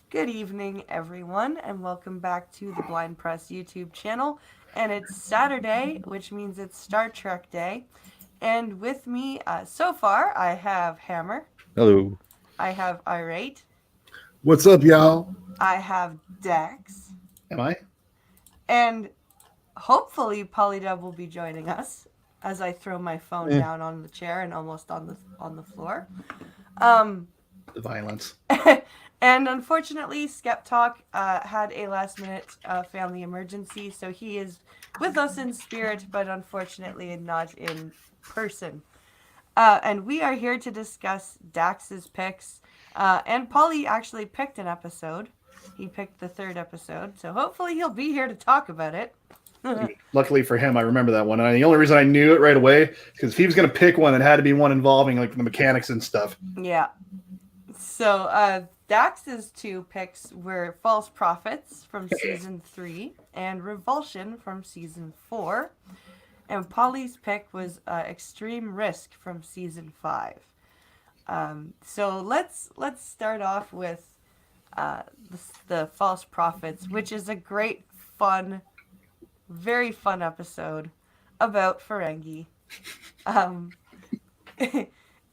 Good evening, everyone, and welcome back to the Blind Press YouTube channel. And it's Saturday, which means it's Star Trek Day. And with me so far, I have Hammer, Hello. I have Irate, What's up, y'all? I have Dax, Am I? and hopefully Polydub will be joining us as I throw my phone down on the chair and almost on the floor. The violence. And unfortunately, Skep Talk had a last minute family emergency, so he is with us in spirit, but unfortunately not in person. And we are here to discuss Dax's picks. And Polly actually picked an episode. He picked the third episode, so hopefully he'll be here to talk about it. Luckily for him, I remember that one. The only reason I knew it right away is because if he was going to pick one, it had to be one involving like the mechanics and stuff. Yeah. So Dax's two picks were False Prophets from season 3 and Revulsion from season 4. And Polly's pick was Extreme Risk from season 5. So let's start off with the False Prophets, which is a great, fun, very fun episode about Ferengi.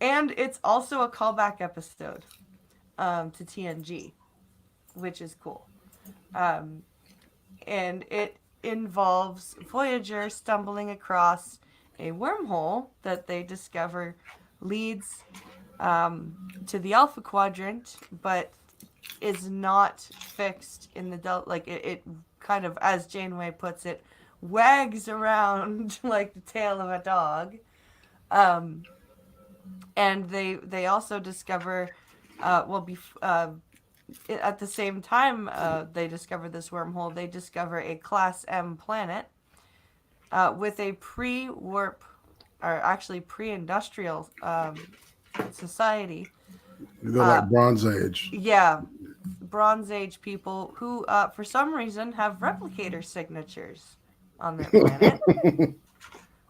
And it's also a callback episode to TNG, which is cool. And it involves Voyager stumbling across a wormhole that they discover leads to the Alpha Quadrant, but is not fixed in the Delta. Like it kind of, as Janeway puts it, wags around like the tail of a dog. And they also discover, at the same time they discover this wormhole, they discover a Class M planet with a pre-warp, or actually pre-industrial society. They're like Bronze Age. Yeah, Bronze Age people who, for some reason, have replicator signatures on their planet.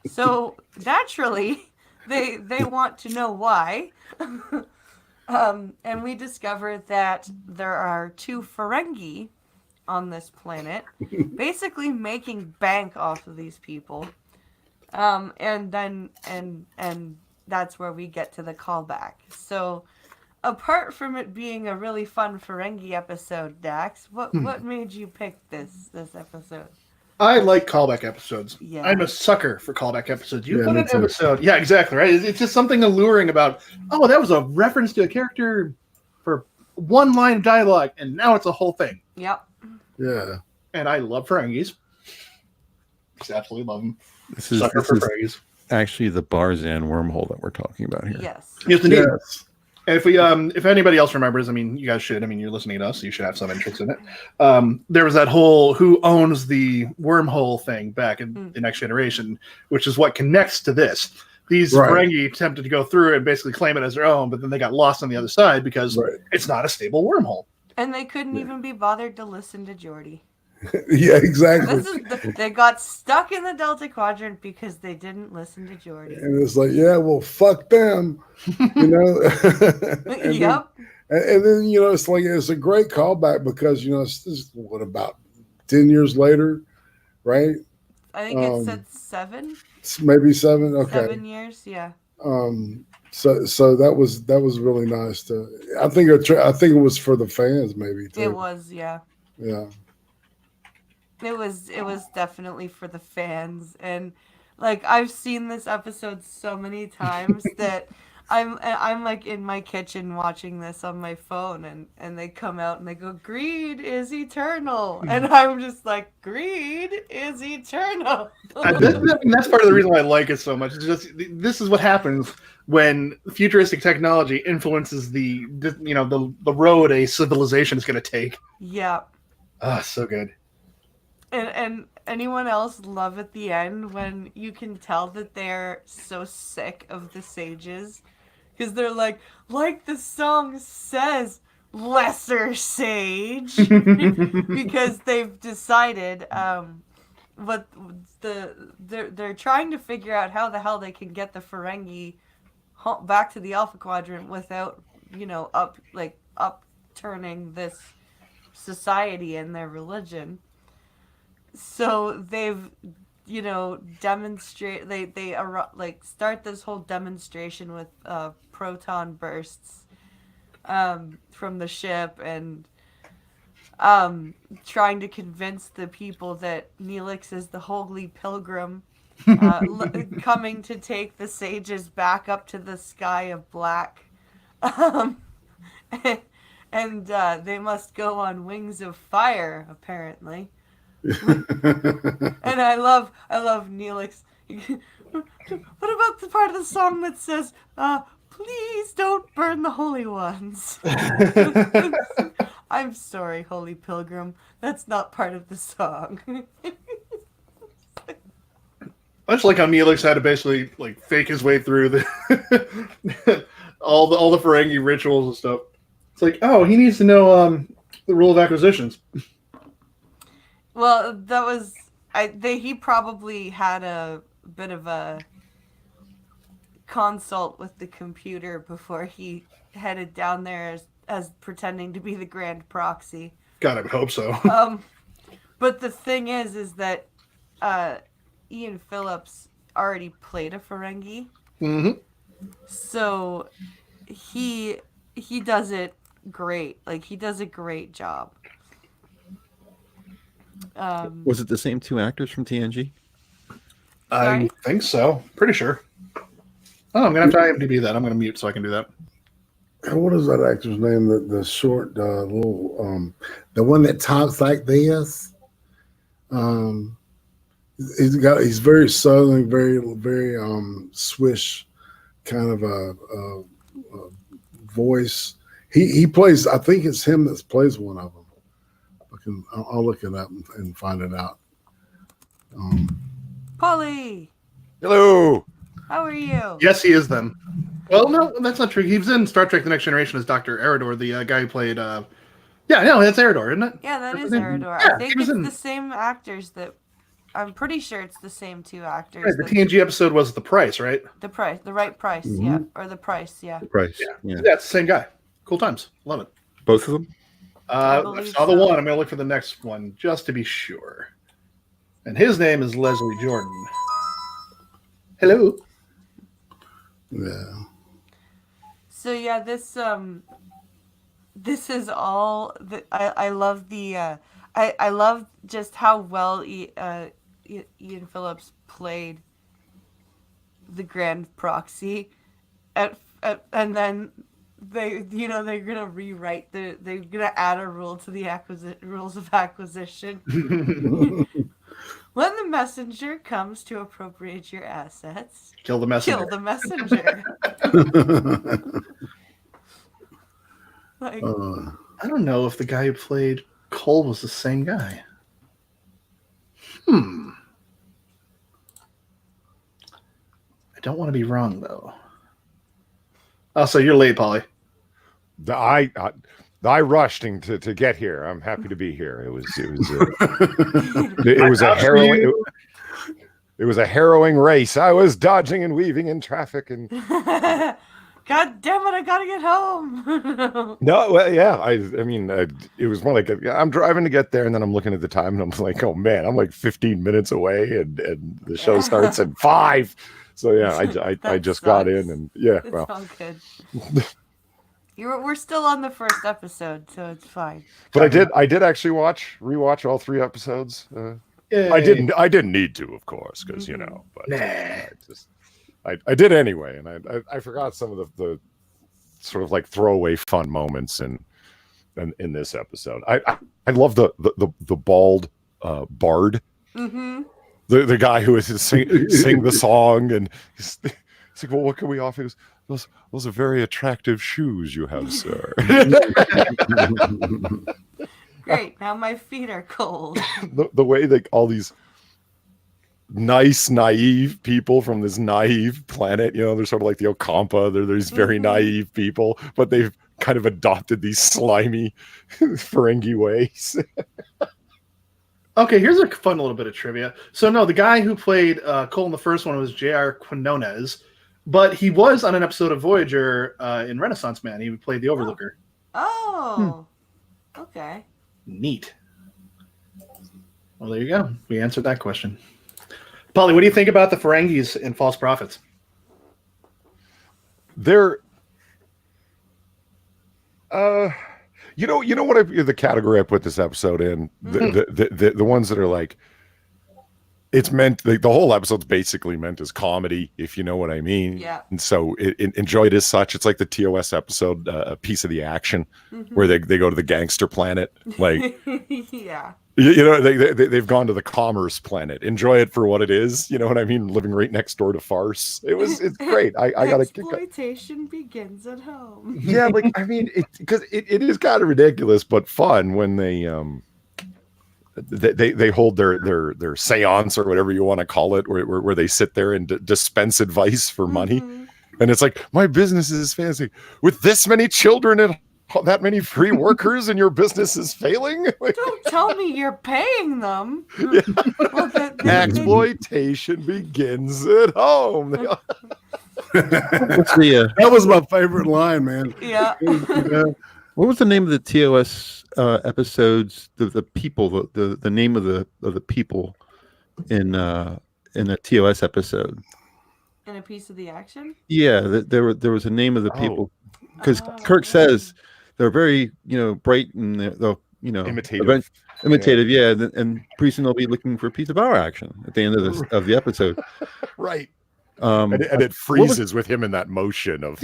So naturally, they want to know why. And we discover that there are two Ferengi on this planet, basically making bank off of these people. And that's where we get to the callback. So, apart from it being a really fun Ferengi episode, Dax, what made you pick this episode? I like callback episodes. Yeah. I'm a sucker for callback episodes. You Yeah, put me an too. episode. Yeah, exactly, right? It's just something alluring about, oh, that was a reference to a character for one line of dialogue, and now it's a whole thing. Yep. Yeah. And I love Ferengis. Just absolutely love them. This is Sucker for Ferengis. actually the Barzan wormhole that we're talking about here. Yes. Yes, indeed. Yes. And if anybody else remembers, I mean, you guys should. I mean, you're listening to us, so you should have some interest in it. There was that whole who owns the wormhole thing back in the Next Generation, which is what connects to this. These Right. Ferengi attempted to go through it and basically claim it as their own, but then they got lost on the other side because Right. it's not a stable wormhole. And they couldn't even be bothered to listen to Geordi. Yeah, exactly. They got stuck in the Delta Quadrant because they didn't listen to Geordi. And it's like, yeah, well, fuck them, you know. and Yep. then it's like it's a great callback because this is what, about 10 years later, right? I think it said 7. It's maybe 7. Okay. 7 years, yeah. So that was really nice to. I think it was for the fans maybe too. It was, yeah. Yeah. It was definitely for the fans, and like I've seen this episode so many times that I'm like in my kitchen watching this on my phone, and they come out and they go, "Greed is eternal," and I'm just like, "Greed is eternal." That's part of the reason why I like it so much. It's just this is what happens when futuristic technology influences the road a civilization is going to take. Yeah. So good. And anyone else love at the end when you can tell that they're so sick of the sages? Because they're like the song says, lesser sage. Because they've decided they're trying to figure out how the hell they can get the Ferengi back to the Alpha Quadrant without, upturning this society and their religion. So they've, demonstrate. They start this whole demonstration with proton bursts from the ship, and trying to convince the people that Neelix is the holy pilgrim coming to take the sages back up to the sky of black. And they must go on wings of fire, apparently. And I love Neelix. What about the part of the song that says, please don't burn the holy ones? I'm sorry, holy pilgrim. That's not part of the song. I just like how Neelix had to basically like fake his way through the all the Ferengi rituals and stuff. It's like, oh, he needs to know the rule of acquisitions. Well, that was he probably had a bit of a consult with the computer before he headed down there as pretending to be the Grand Proxy. God, I would hope so. But the thing is that Ian Phillips already played a Ferengi. Mm-hmm. So he does it great. Like, he does a great job. Was it the same two actors from TNG? I think so. Pretty sure. Oh, I'm going to have to IMDb that. I'm going to mute so I can do that. What is that actor's name? The short, little, the one that talks like this. He's very southern, very Swish kind of a voice. He plays. I think it's him that plays one of them. I'll look it up and find it out. Polly, Hello. how are you? Yes, he is then. Well, no, that's not true. He was in Star Trek The Next Generation as Dr. Eridor, the guy who played... yeah, no, that's Eridor, isn't it? Yeah, that is Isn't it? Eridor. Yeah, I think it's the same actors that... I'm pretty sure it's the same two actors. Right, the TNG episode was The Price, right? The right price, yeah. Or the price, yeah. The price. Yeah, it's the same guy. Cool times. Love it. Both of them? I believe saw the so. one. I'm going to look for the next one just to be sure. And his name is Leslie Jordan. Hello. Yeah. So yeah, this is all I love the I love just how well Ian Phillips played the Grand Proxy and then they're gonna rewrite they're gonna add a rule to the rules of acquisition. When the messenger comes to appropriate your assets, Kill the messenger. kill the messenger. Like, I don't know if the guy who played Cole was the same guy. I don't want to be wrong, though. Oh, so you're late, Polly. I rushed to get here. I'm happy to be here. It was a harrowing race. I was dodging and weaving in traffic and God damn it! I gotta get home. no, well, yeah. I mean, it was more like I'm driving to get there, and then I'm looking at the time, and I'm like, oh man, I'm like 15 minutes away, and the show starts at 5. So yeah, I just got in, and yeah, It's well, all good. We're still on the first episode, so it's fine. but I did actually rewatch all 3 episodes. Yay. I didn't need to, of course, because but I did anyway, and I forgot some of the sort of like throwaway fun moments in this episode. I love the bald bard, the guy who is sing the song, and he's like, well, what can we offer? He goes, those are very attractive shoes you have, sir. Great. Now my feet are cold. the way that all these nice, naive people from this naive planet, they're sort of like the Okampa. They're these very naive people, but they've kind of adopted these slimy Ferengi ways. Okay, here's a fun little bit of trivia. So no, the guy who played Cole in the first one was J.R. Quinones, but he was on an episode of Voyager in Renaissance Man. He played the Overlooker. Oh. Okay. Neat. Well, there you go. We answered that question. Polly, what do you think about the Ferengis and False Prophets? They're, you know what the category I put this episode in, the ones that are like, it's meant, the whole episode's basically meant as comedy, if you know what I mean. Yeah. And so enjoyed as such. It's like the TOS episode, a piece of the action, where they go to the gangster planet. Like, yeah. you know, they've gone to the commerce planet. Enjoy it for what it is. You know what I mean? Living right next door to farce. It's great. I got a kick. Exploitation begins at home. Yeah, like, I mean, because it is kind of ridiculous, but fun when they hold their seance or whatever you want to call it, where they sit there and dispense advice for money. And it's like, my business is fancy with this many children and that many free workers, and your business is failing. Don't tell me you're paying them. Yeah. Well, Exploitation begins at home. What's the That was my favorite line, man. yeah. what was the name of the TOS episodes? The people, the name of the people in the TOS episode. In a piece of the action? Yeah, there was a name of the people, because Kirk says they're very bright and they'll Imitative. imitative, yeah, and pretty soon they'll be looking for a piece of our action at the end of the episode. Right. And it freezes with him in that motion of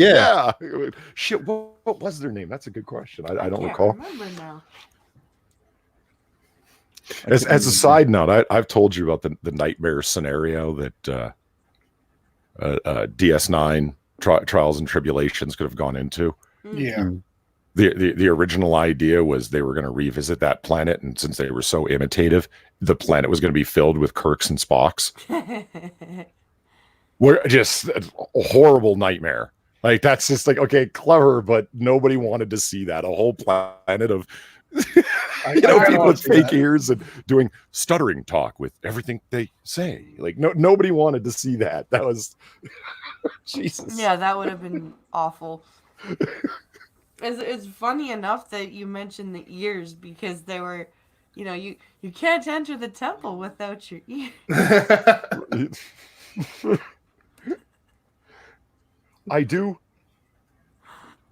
shit. What was their name? That's a good question. I don't recall. Remember now. As a side note, I've told you about the nightmare scenario that DS9 Trials and Tribulations could have gone into. Yeah. The original idea was they were going to revisit that planet, and since they were so imitative, the planet was going to be filled with Kirks and Spocks. We're just a horrible nightmare. Like, that's just like, okay, clever, but nobody wanted to see that. A whole planet of people with fake ears and doing stuttering talk with everything they say. Like, nobody wanted to see that. That was Jesus. Yeah, that would have been awful. It's funny enough that you mentioned the ears, because they were, you can't enter the temple without your ears. I do.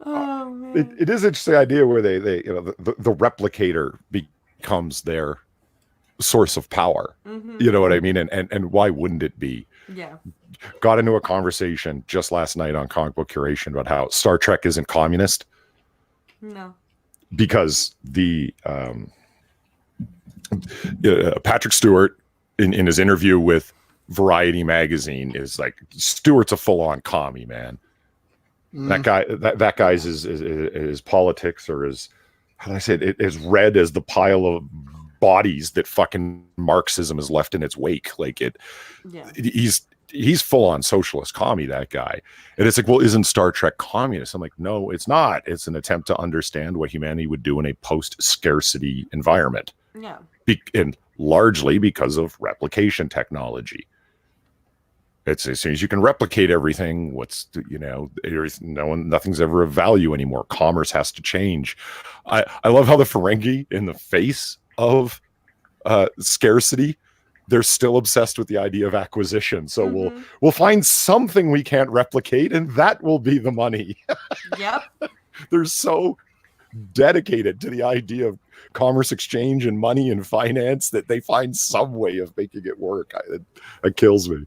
Oh man. It is an interesting idea where they the replicator becomes their source of power. You know what I mean? And why wouldn't it be? Yeah. Got into a conversation just last night on Comic Book Curation about how Star Trek isn't communist. No. Because the Patrick Stewart in his interview with Variety magazine is like, Stewart's a full-on commie, man. That guy's his politics, or his, how do I say it, is red as the pile of bodies that fucking Marxism has left in its wake. Like he's full-on socialist commie, that guy. And it's like, well, isn't Star Trek communist? I'm like, no, it's not. It's an attempt to understand what humanity would do in a post-scarcity environment. Yeah. And largely because of replication technology. It's as soon as you can replicate everything, nothing's ever of value anymore. Commerce has to change. I love how the Ferengi, in the face of scarcity, they're still obsessed with the idea of acquisition. So we'll find something we can't replicate, and that will be the money. Yep. They're so dedicated to the idea of commerce exchange and money and finance that they find some way of making it work. That kills me.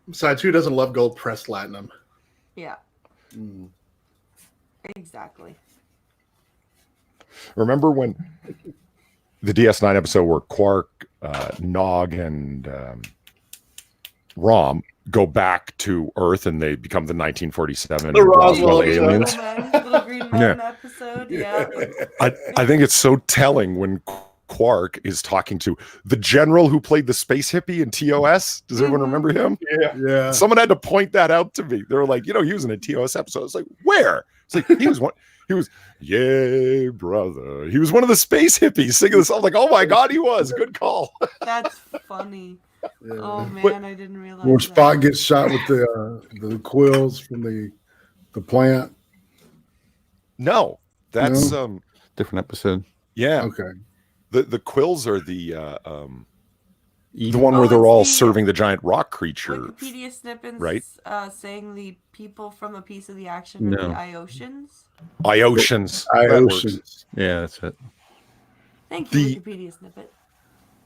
Besides, who doesn't love gold pressed platinum? Yeah. Exactly. Remember when the DS9 episode where Quark, Nog, and Rom go back to Earth and they become the 1947 Roswell aliens? Little green man episode. Yeah. I think it's so telling when Quark is talking to the general who played the space hippie in TOS. Does everyone remember him? Yeah. Someone had to point that out to me. They were like, he was in a TOS episode. I was like, where? It's like, he was, yay, brother. He was one of the space hippies singing the song. Like, oh my God, he was. Good call. That's funny. Yeah. Oh man, I didn't realize. Where that. Spot gets shot with the quills from the plant. No, that's different episode. Yeah. Okay. The quills are the one where Oh, they're it's all the serving the giant rock creature. Wikipedia snippets, right? Saying the people from a piece of the action are the No. Iotians. Iotians. That works. Iotians. Yeah, that's it. Thank you, The- Wikipedia snippet.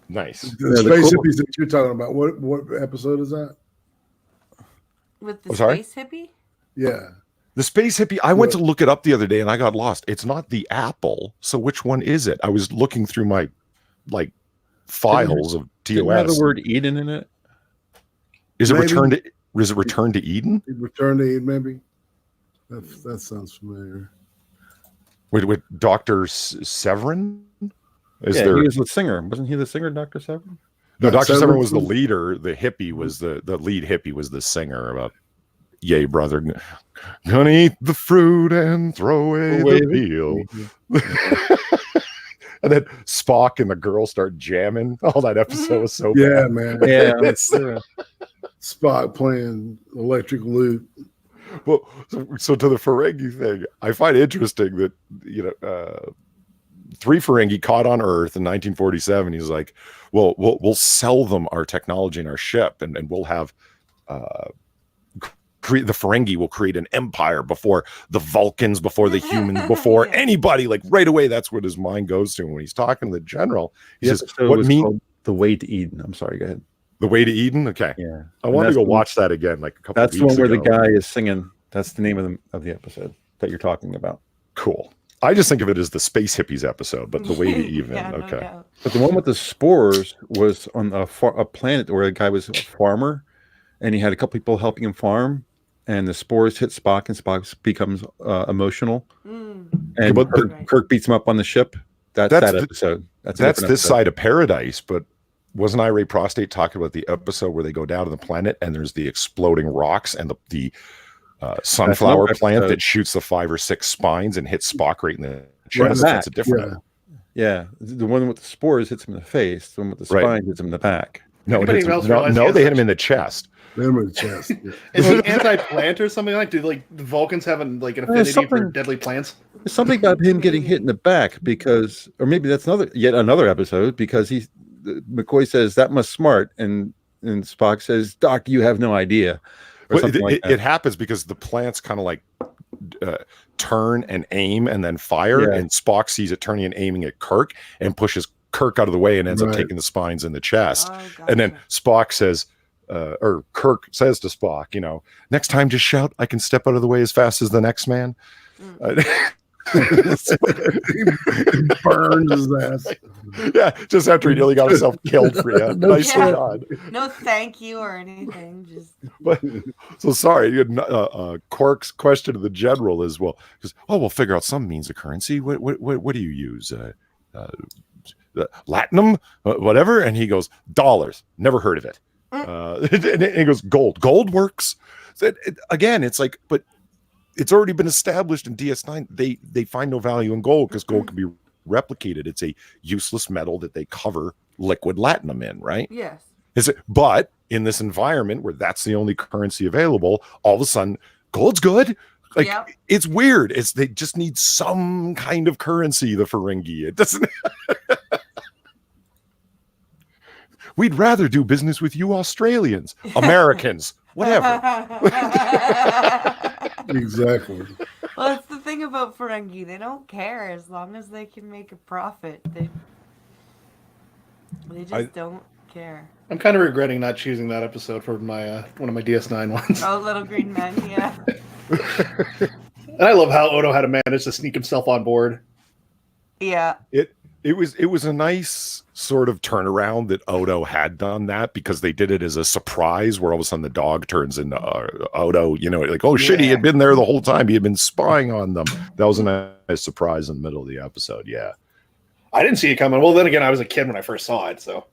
Nice. The Yeah, the space cool- hippies that you're talking about. What episode is that? With the Oh, sorry? space hippie? Yeah. The space hippie, I went to look it up the other day and I got lost. It's not the apple. So which one is it? I was looking through my files of Didn't it have TOS. the word Eden in it? Is it Maybe. Return to Eden? Return to Eden, maybe. That sounds familiar. With Dr. Severin? He was the singer. Wasn't he the singer, Dr. Severin? No, Dr. Severin Severin was the was- leader. The hippie was the lead hippie was the singer about yay, brother. Gonna eat the fruit and throw away the peel. And then Spock and the girl start jamming. Oh, that episode was so Yeah, bad. man. Yeah, that's Spock playing electric lute. Well, so to the Ferengi thing, I find interesting that, three Ferengi caught on Earth in 1947. He's like, well, we'll sell them our technology and our ship, and we'll have the Ferengi will create an empire before the Vulcans, before the humans, before Yeah. anybody. Like right away, that's what his mind goes to. And when he's talking to the general, he says, episode "What was mean called The Way to Eden." I'm sorry, go ahead. the way to Eden?" Okay, Yeah. I wanted to that's go the- watch that again. Like a couple. That's the weeks one where the ago. guy is singing. That's the name of the episode that you're talking about. Cool. I just think of it as the Space Hippies episode, but the way to even. Yeah, no Okay. doubt. But the one with the spores was on a planet where a guy was a farmer, and he had a couple people helping him farm, and the spores hit Spock, and Spock becomes emotional, Mm. and But Kirk beats him up on the ship. That's That's that the- episode. That's a That's different this episode. side of paradise, but wasn't I Ray Prostate talking about the episode where they go down to the planet and there's the exploding rocks and the sunflower another plant episode. that shoots the 5 or 6 spines and hits Spock right in the Right chest? back. That's a different. Yeah. Yeah, the one with the spores hits him in the face. The one with the Right. spine hits him in the back. No, it Anybody hits, else no, realize he no, has they hit such- him in the chest. Them in the chest. Yeah. Is he anti-plant or something like? Do the Vulcans have an affinity for something- deadly plants? There's something about him getting hit in the back because, or maybe that's yet another episode because McCoy says that must smart, and Spock says, "Doc, you have no idea," or But something like that. it happens because the plants kind of like turn and aim and then fire, Yeah. and Spock sees it turning and aiming at Kirk and pushes Kirk out of the way and ends up Right. taking the spines in the chest. Oh, And then gotcha. Spock says, or Kirk says to Spock, next time just shout, I can step out of the way as fast as the next man. He burns his ass. Yeah, just after he nearly got himself killed for you. No Nicely shit. done. No thank you or anything. Just But, so sorry, you had, Quark's question to the general is, well, because, we'll figure out some means of currency. What do you use? Latinum, whatever. And he goes, dollars. Never heard of it. And he goes, gold. Gold works. So again, it's like, but it's already been established in DS9. They find no value in gold because gold can be replicated. It's a useless metal that they cover liquid latinum in, right? yes. But in this environment where that's the only currency available, all of a sudden, gold's good. Like Yep. it's weird. They just need some kind of currency. The Ferengi. It doesn't. We'd rather do business with you Australians, Americans, whatever. Exactly. Well, it's the thing about Ferengi. They don't care as long as they can make a profit. They just don't care. I'm kind of regretting not choosing that episode for my one of my DS9 ones. Oh, little green men, yeah. And I love how Odo had to manage to sneak himself on board. Yeah. It was a nice sort of turnaround that Odo had done that because they did it as a surprise where all of a sudden the dog turns into Odo, like, oh shit, he had been there the whole time. He had been spying on them. That was a nice surprise in the middle of the episode. Yeah. I didn't see it coming. Well, then again, I was a kid when I first saw it, so.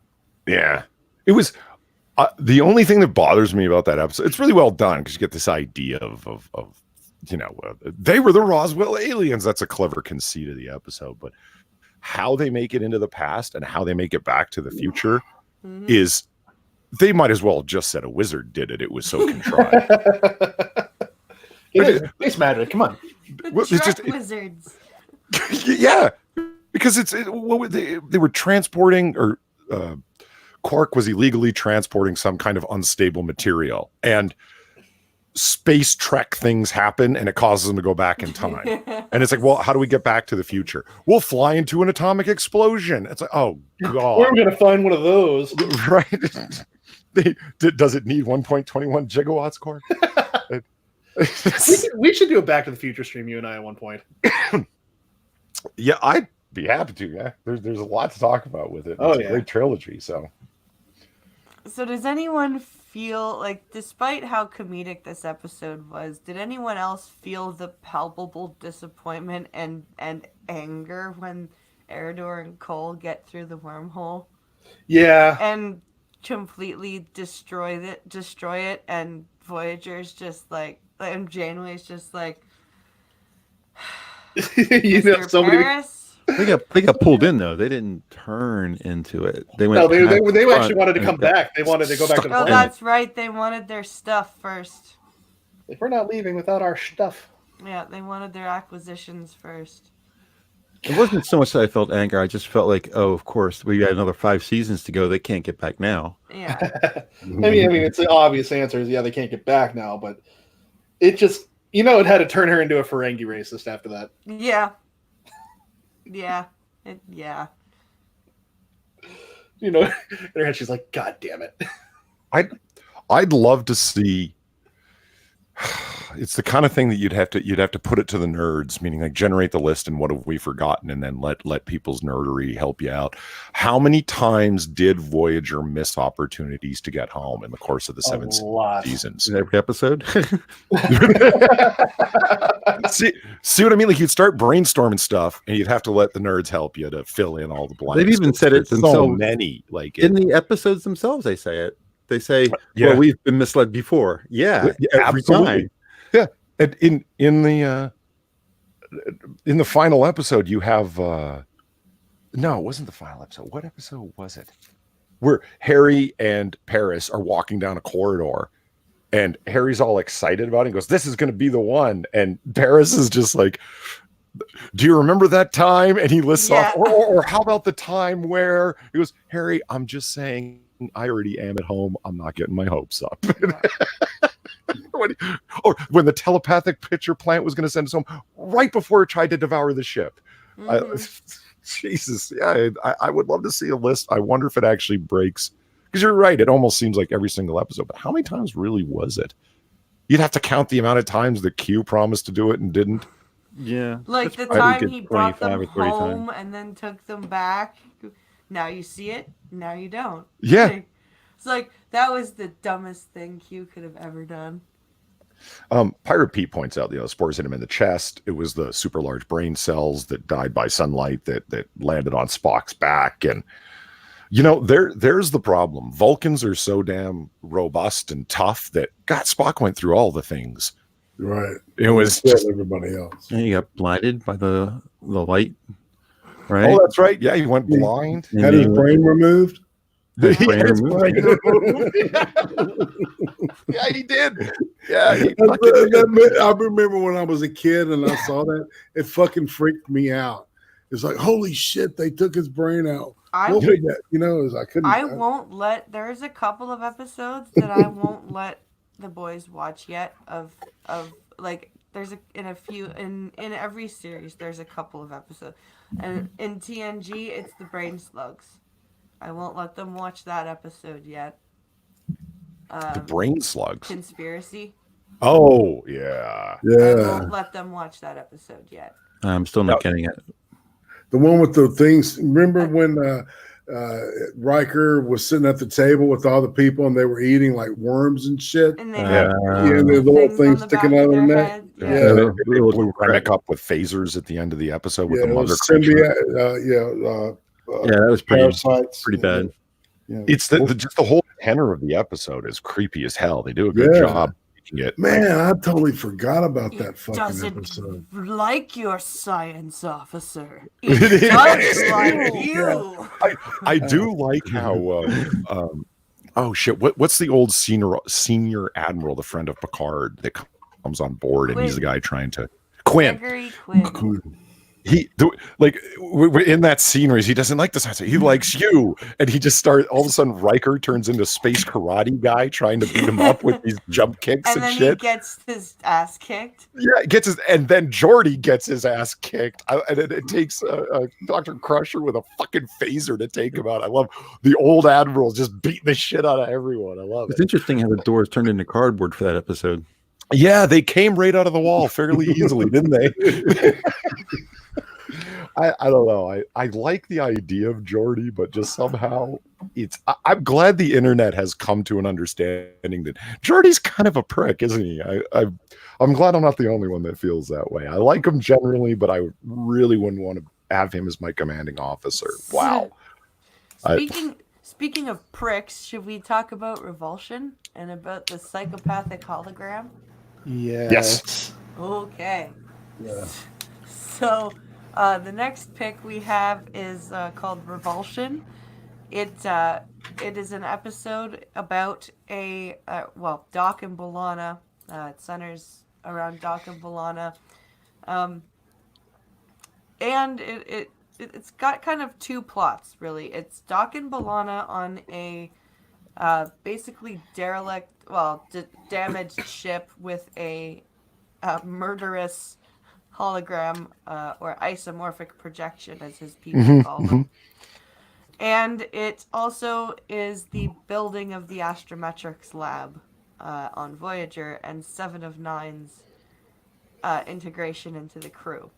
Yeah. It was the only thing that bothers me about that episode. It's really well done because you get this idea of they were the Roswell aliens. That's a clever conceit of the episode, but how they make it into the past and how they make it back to the future Mhm. is they might as well have just said a wizard did it. It was so contrived. It is. Space magic, come on. The Well, it's truck just- wizards. Yeah. because what were they were transporting, or Quark was illegally transporting some kind of unstable material, and space trek things happen, and it causes them to go back in time. And it's like, well, how do we get back to the future? We'll fly into an atomic explosion. It's like, oh god, Where are we gonna find one of those? right? Does it need 1.21 gigawatts, Quark? We should do a Back to the Future stream, you and I, at one point. Yeah, I'd be happy to. Yeah, there's a lot to talk about with it. It's a great trilogy. So does anyone feel like, despite how comedic this episode was, did anyone else feel the palpable disappointment and anger when Eridor and Cole get through the wormhole? Yeah. And completely destroy it, and Voyager's just like, and Janeway's just like, you know, Mr. somebody. Paris? They got pulled in though. They didn't turn into it. They went. No, they front actually wanted to come and got back. They wanted to go back to the Oh, planet. that's right. They wanted their stuff first. If we're not leaving without our stuff. Yeah, they wanted their acquisitions first. It wasn't so much that I felt anger. I just felt like, oh, of course, we got another 5 seasons to go. They can't get back now. Yeah. I mean, it's the obvious answer is they can't get back now, but it just, it had to turn her into a Ferengi racist after that. Yeah. Yeah. Yeah. In her head, she's like, God damn it. I'd love to see. It's the kind of thing that you'd have to put it to the nerds, meaning like generate the list and what have we forgotten, and then let people's nerdery help you out. How many times did Voyager miss opportunities to get home in the course of the 7 seasons? In every episode. see what I mean? Like, you'd start brainstorming stuff, and you'd have to let the nerds help you to fill in all the blanks. They've even said it so themselves. many, like In the episodes themselves, they say it. They say, Yeah. "Well, we've been misled before." Yeah, every absolutely. time. Yeah, and in the final episode, you have no, it wasn't the final episode. What episode was it? Where Harry and Paris are walking down a corridor, and Harry's all excited about it. He goes, "This is going to be the one," and Paris is just like, "Do you remember that time?" And he lists off, or how about the time where he goes, "Harry, I'm just saying, I already am at home. I'm not getting my hopes up." Or when the telepathic picture plant was going to send us home right before it tried to devour the ship. Jesus, yeah, I would love to see a list. I wonder if it actually breaks, because you're right. It almost seems like every single episode, but how many times really was it? You'd have to count the amount of times that Q promised to do it and didn't. Yeah, Like the probably time good he brought 25 them or 30 home times. and then took them back. Now you see it, now you don't. Yeah. Like, it's like, that was the dumbest thing Q could have ever done. Pirate Pete points out, spores hit him in the chest. It was the super large brain cells that died by sunlight that landed on Spock's back. And there's the problem. Vulcans are so damn robust and tough that Spock went through all the things. Right. It was just everybody else. And he got blinded by the light. Right. Oh, that's right. Yeah, he went blind. And Had his brain removed. his He brain had his removed. brain removed. Yeah, he did. Yeah, he I remember when I was a kid and I saw that, it fucking freaked me out. It's like, holy shit, they took his brain out. What was that? I couldn't. There's a couple of episodes that I won't let the boys watch yet of like, in every series there's a couple of episodes, and in TNG it's the brain slugs. I won't let them watch that episode yet. the brain slugs. Conspiracy. Oh yeah. I won't let them watch that episode yet. I'm still not getting it. The one with the things. Remember when Riker was sitting at the table with all the people and they were eating like worms and shit? And they and the little things sticking out of their neck. head. Yeah. They blew Remick up with phasers at the end of the episode with the it mother was creature. symbiote. That was Parasites. pretty bad. Yeah. It's just the whole tenor of the episode is creepy as hell. They do a good job making it. Man, I totally forgot about that It fucking doesn't episode. like your science officer. It It is. does like you. I do like how oh shit, what's the old senior admiral, the friend of Picard that comes on board and he's the guy trying to Quinn. Gregory Quinn. we're in that scene where he doesn't like the science. He likes you, and he just starts. All of a sudden, Riker turns into space karate guy trying to beat him up with these jump kicks And and then he shit. gets his ass kicked. Yeah, and then Geordi gets his ass kicked, and it takes Dr. Crusher with a fucking phaser to take him out. I love the old admiral just beating the shit out of everyone. I love It's it. interesting how the doors turned into cardboard for that episode. Yeah, they came right out of the wall fairly easily, didn't they? I don't know. I like the idea of Geordi, but just somehow I'm glad the internet has come to an understanding that Geordi's kind of a prick, isn't he? I'm glad I'm not the only one that feels that way. I like him generally, but I really wouldn't want to have him as my commanding officer. Wow. Speaking of pricks, should we talk about Revulsion and about the psychopathic hologram? Yes. Okay. Yeah. So, the next pick we have is called Revulsion. It is an episode about Doc and B'Elanna. It centers around Doc and B'Elanna, and it's got kind of two plots really. It's Doc and B'Elanna on a basically derelict, damaged ship with a murderous hologram or isomorphic projection, as his people call them. And it also is the building of the astrometrics lab on Voyager and Seven of Nine's integration into the crew.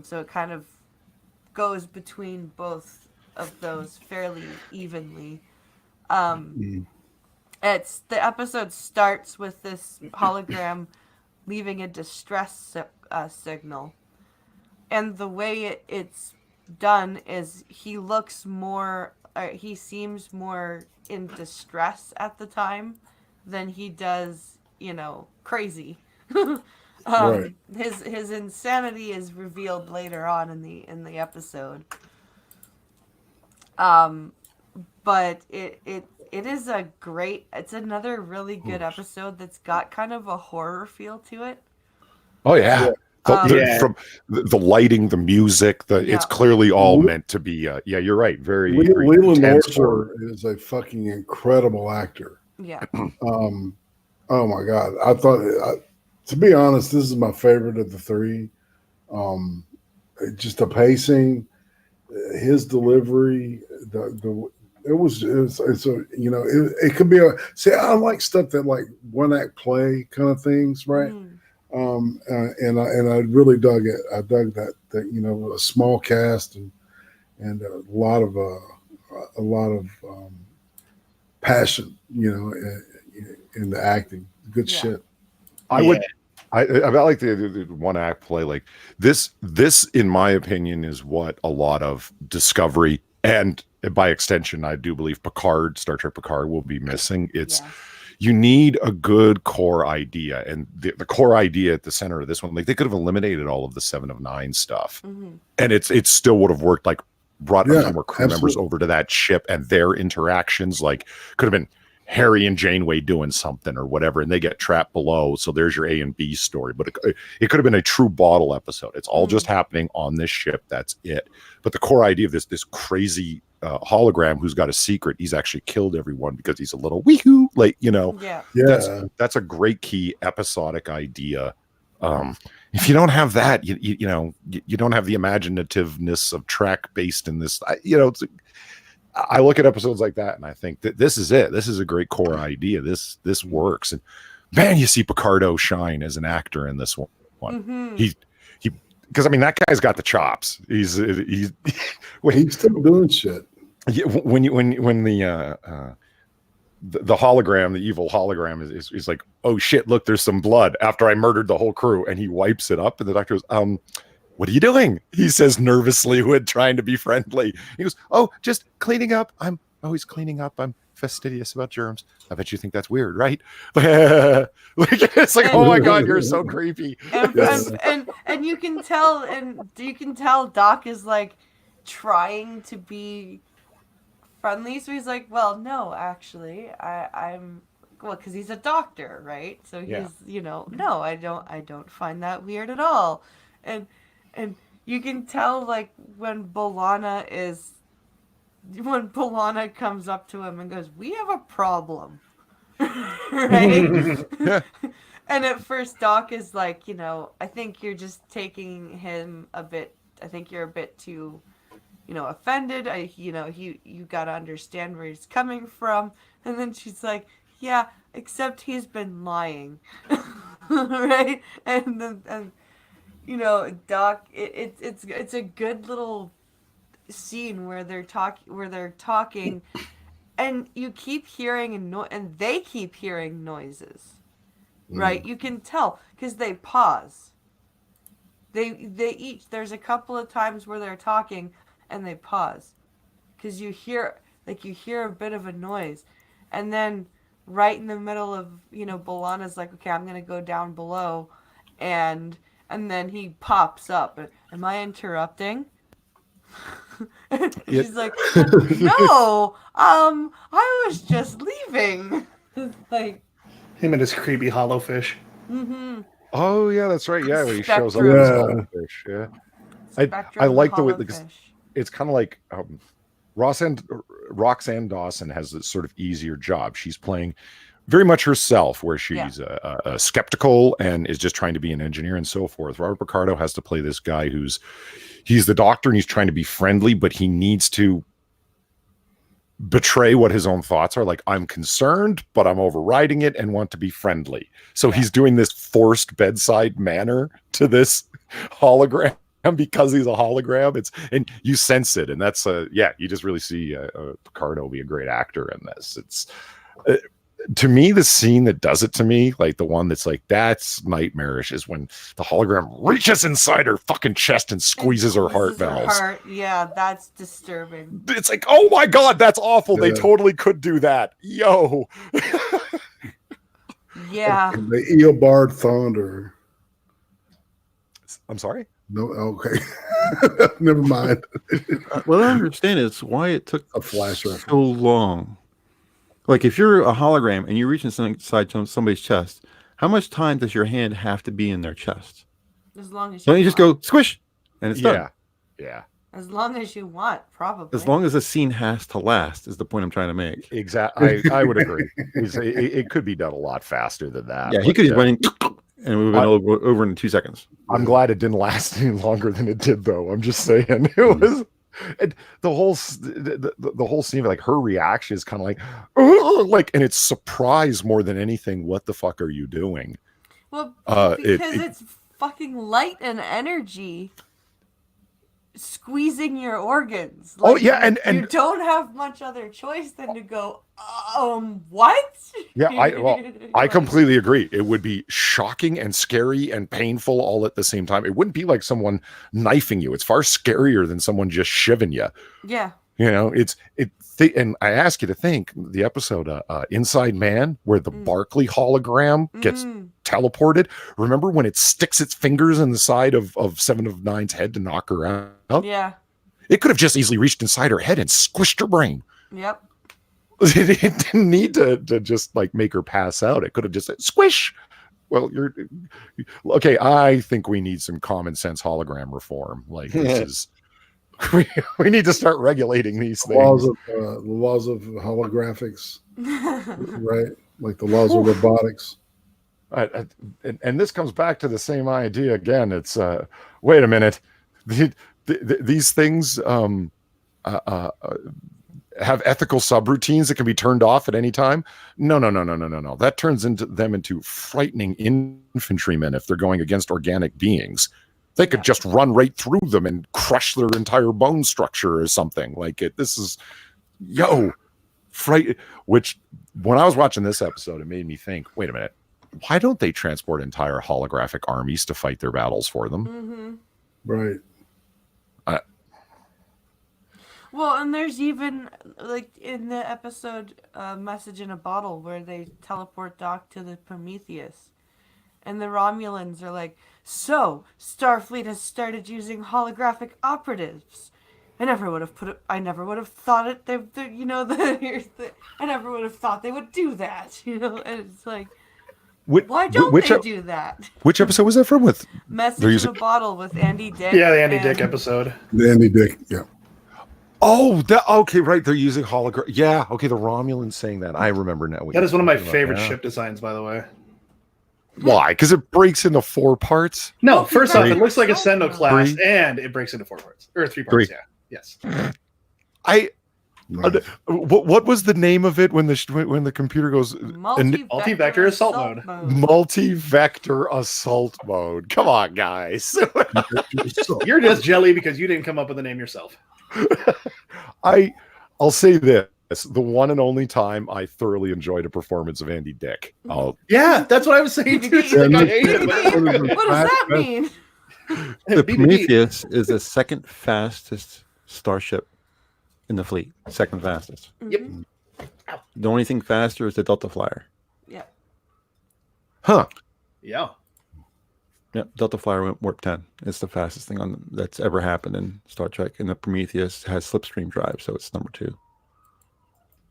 So it kind of goes between both of those fairly evenly. The episode starts with this hologram leaving a distress signal, and the way it's done is he seems more in distress at the time than he does, crazy. Right. His insanity is revealed later on in the episode. But it's another really good episode that's got kind of a horror feel to it. Oh yeah. From the lighting, the music, it's clearly all meant to be. Yeah, you're right. Very. Leland Orser is a fucking incredible actor. Yeah. Oh my god! I thought, to be honest, this is my favorite of the three. Just the pacing, his delivery, it could be I like stuff that like one act play kind of things, right? And I really dug it. I dug that a small cast and a lot of passion, in the acting. Good shit. I like the one act play like this. This, in my opinion, is what a lot of Discovery and by extension, I do believe Star Trek Picard will be missing. You need a good core idea, and the core idea at the center of this one, like they could have eliminated all of the Seven of Nine stuff, and it still would have worked. Like brought more crew members over to that ship, and their interactions like could have been Harry and Janeway doing something or whatever, and they get trapped below. So there's your A and B story, but it could have been a true bottle episode. It's all just happening on this ship. That's it. But the core idea of this crazy hologram who's got a secret, he's actually killed everyone because he's a little weehoo, like that's a great key episodic idea. If you don't have that, you don't have the imaginativeness of Trek based in this. I look at episodes like that and I think that this is it. This is a great core idea. This works, and man, you see Picardo shine as an actor in this one. He because I mean that guy's got the chops. He's still doing shit. When the hologram, the evil hologram is like, oh shit, look, there's some blood after I murdered the whole crew, and he wipes it up, and the doctor goes, what are you doing? He says nervously, when trying to be friendly. He goes, oh, just cleaning up. I'm always cleaning up. I'm fastidious about germs. I bet you think that's weird, right? It's like, oh my god, you're so creepy. And you can tell Doc is like trying to be friendly, so he's like, well, no, actually, I'm because he's a doctor, right? So he's no, I don't find that weird at all. And you can tell like when B'Elanna comes up to him and goes, "We have a problem," right? Yeah. And at first, Doc is like, I think you're just taking him a bit. I think you're a bit too, offended. You gotta understand where he's coming from. And then she's like, yeah, except he's been lying, right? And Doc, it's a good little scene where they're talking, and you keep hearing and they keep hearing noises, right? You can tell because they pause. They each there's a couple of times where they're talking and they pause because you hear a bit of a noise, and then right in the middle of B'Elanna's like, okay, I'm gonna go down below, and then he pops up. Am I interrupting? She's like, no, I was just leaving. Like, Him and his creepy hollow fish. mm-hmm. Oh yeah, that's right. Yeah, when he shows up Spectrum. as Yeah. Holofish. Yeah, Spectrum I like the way Holofish. because it's kind of like Roxanne Dawson has a sort of easier job. She's playing very much herself, where she's a skeptical and is just trying to be an engineer and so forth. Robert Picardo has to play this guy he's the doctor and he's trying to be friendly, but he needs to betray what his own thoughts are. Like, I'm concerned, but I'm overriding it and want to be friendly. So he's doing this forced bedside manner to this hologram because he's a hologram. And you sense it, and that's you just really see Picardo be a great actor in this. It's to me, the scene that does it to me, like the one that's like, that's nightmarish, is when the hologram reaches inside her fucking chest and squeezes her heart valves. Yeah, that's disturbing. It's like, oh my god, that's awful. Yeah. They totally could do that. Yo. Yeah. The Eobard Thunder. I'm sorry? No, okay. Never mind. What I don't understand is why it took A flash reference. so long. Like, if you're a hologram and you reach inside somebody's chest, how much time does your hand have to be in their chest? As long as Don't you just go squish and it's done? Yeah. As long as you want, probably. As long as the scene has to last is the point I'm trying to make. Exactly. I would agree. It could be done a lot faster than that. Yeah, he but, could just run in and we've been over in 2 seconds. I'm glad it didn't last any longer than it did, though. I'm just saying. It was the whole scene, like her reaction is kind of like, and it's surprise more than anything. What the fuck are you doing? Well, because it's fucking light and energy squeezing your organs. Like, and you don't have much other choice than to go, what? Yeah, I completely agree. It would be shocking and scary and painful all at the same time. It wouldn't be like someone knifing you. It's far scarier than someone just shivving you. Yeah. And I ask you to think the episode Inside Man, where the Barkley hologram gets teleported. Remember when it sticks its fingers in the side of Seven of Nine's head to knock her out? Yeah. It could have just easily reached inside her head and squished her brain. Yep. It didn't need to just like make her pass out. It could have just said, squish. Well, you're okay. I think we need some common sense hologram reform. Like, this is we need to start regulating these things. The laws of holographics, right? Like the laws of robotics. And this comes back to the same idea again. It's wait a minute, these things have ethical subroutines that can be turned off at any time. No. That turns them into frightening infantrymen if they're going against organic beings. They could just run right through them and crush their entire bone structure or something like it. This is, fright. Which, when I was watching this episode, it made me think, wait a minute, why don't they transport entire holographic armies to fight their battles for them? Mm-hmm. Right. Well, and there's even, like, in the episode Message in a Bottle, where they teleport Doc to the Prometheus. And the Romulans are like, so, Starfleet has started using holographic operatives. I never would have I never would have thought it, I never would have thought they would do that, and it's like, Why don't they do that? Which episode was that from? With Message in a Bottle with Andy Dick. Yeah, the Andy Dick episode. The Andy Dick, yeah. Oh, okay, right. They're using hologram. Yeah, okay. The Romulans saying that. I remember now. That is one of my favorite ship designs, by the way. Why? Because it breaks into 4 parts. No, Well, first off, it three. looks like a Sendo class, Three. and it breaks into 4 parts or 3 parts. Three. Yeah, yes. Nice. What was the name of it when the computer goes Multi-vector assault mode. multi-vector assault mode? Come on, guys. You're just jelly because you didn't come up with the name yourself. I'll say this: the one and only time I thoroughly enjoyed a performance of Andy Dick. Yeah, that's what I was saying too. It's like, I hate it. What does that mean? The Prometheus is the second fastest starship in the fleet. Second fastest. Yep. The only thing faster is the Delta Flyer. Yeah. Huh? Yeah. Yep, Delta Flyer went warp 10. It's the fastest thing that's ever happened in Star Trek. And the Prometheus has slipstream drive, so it's number 2.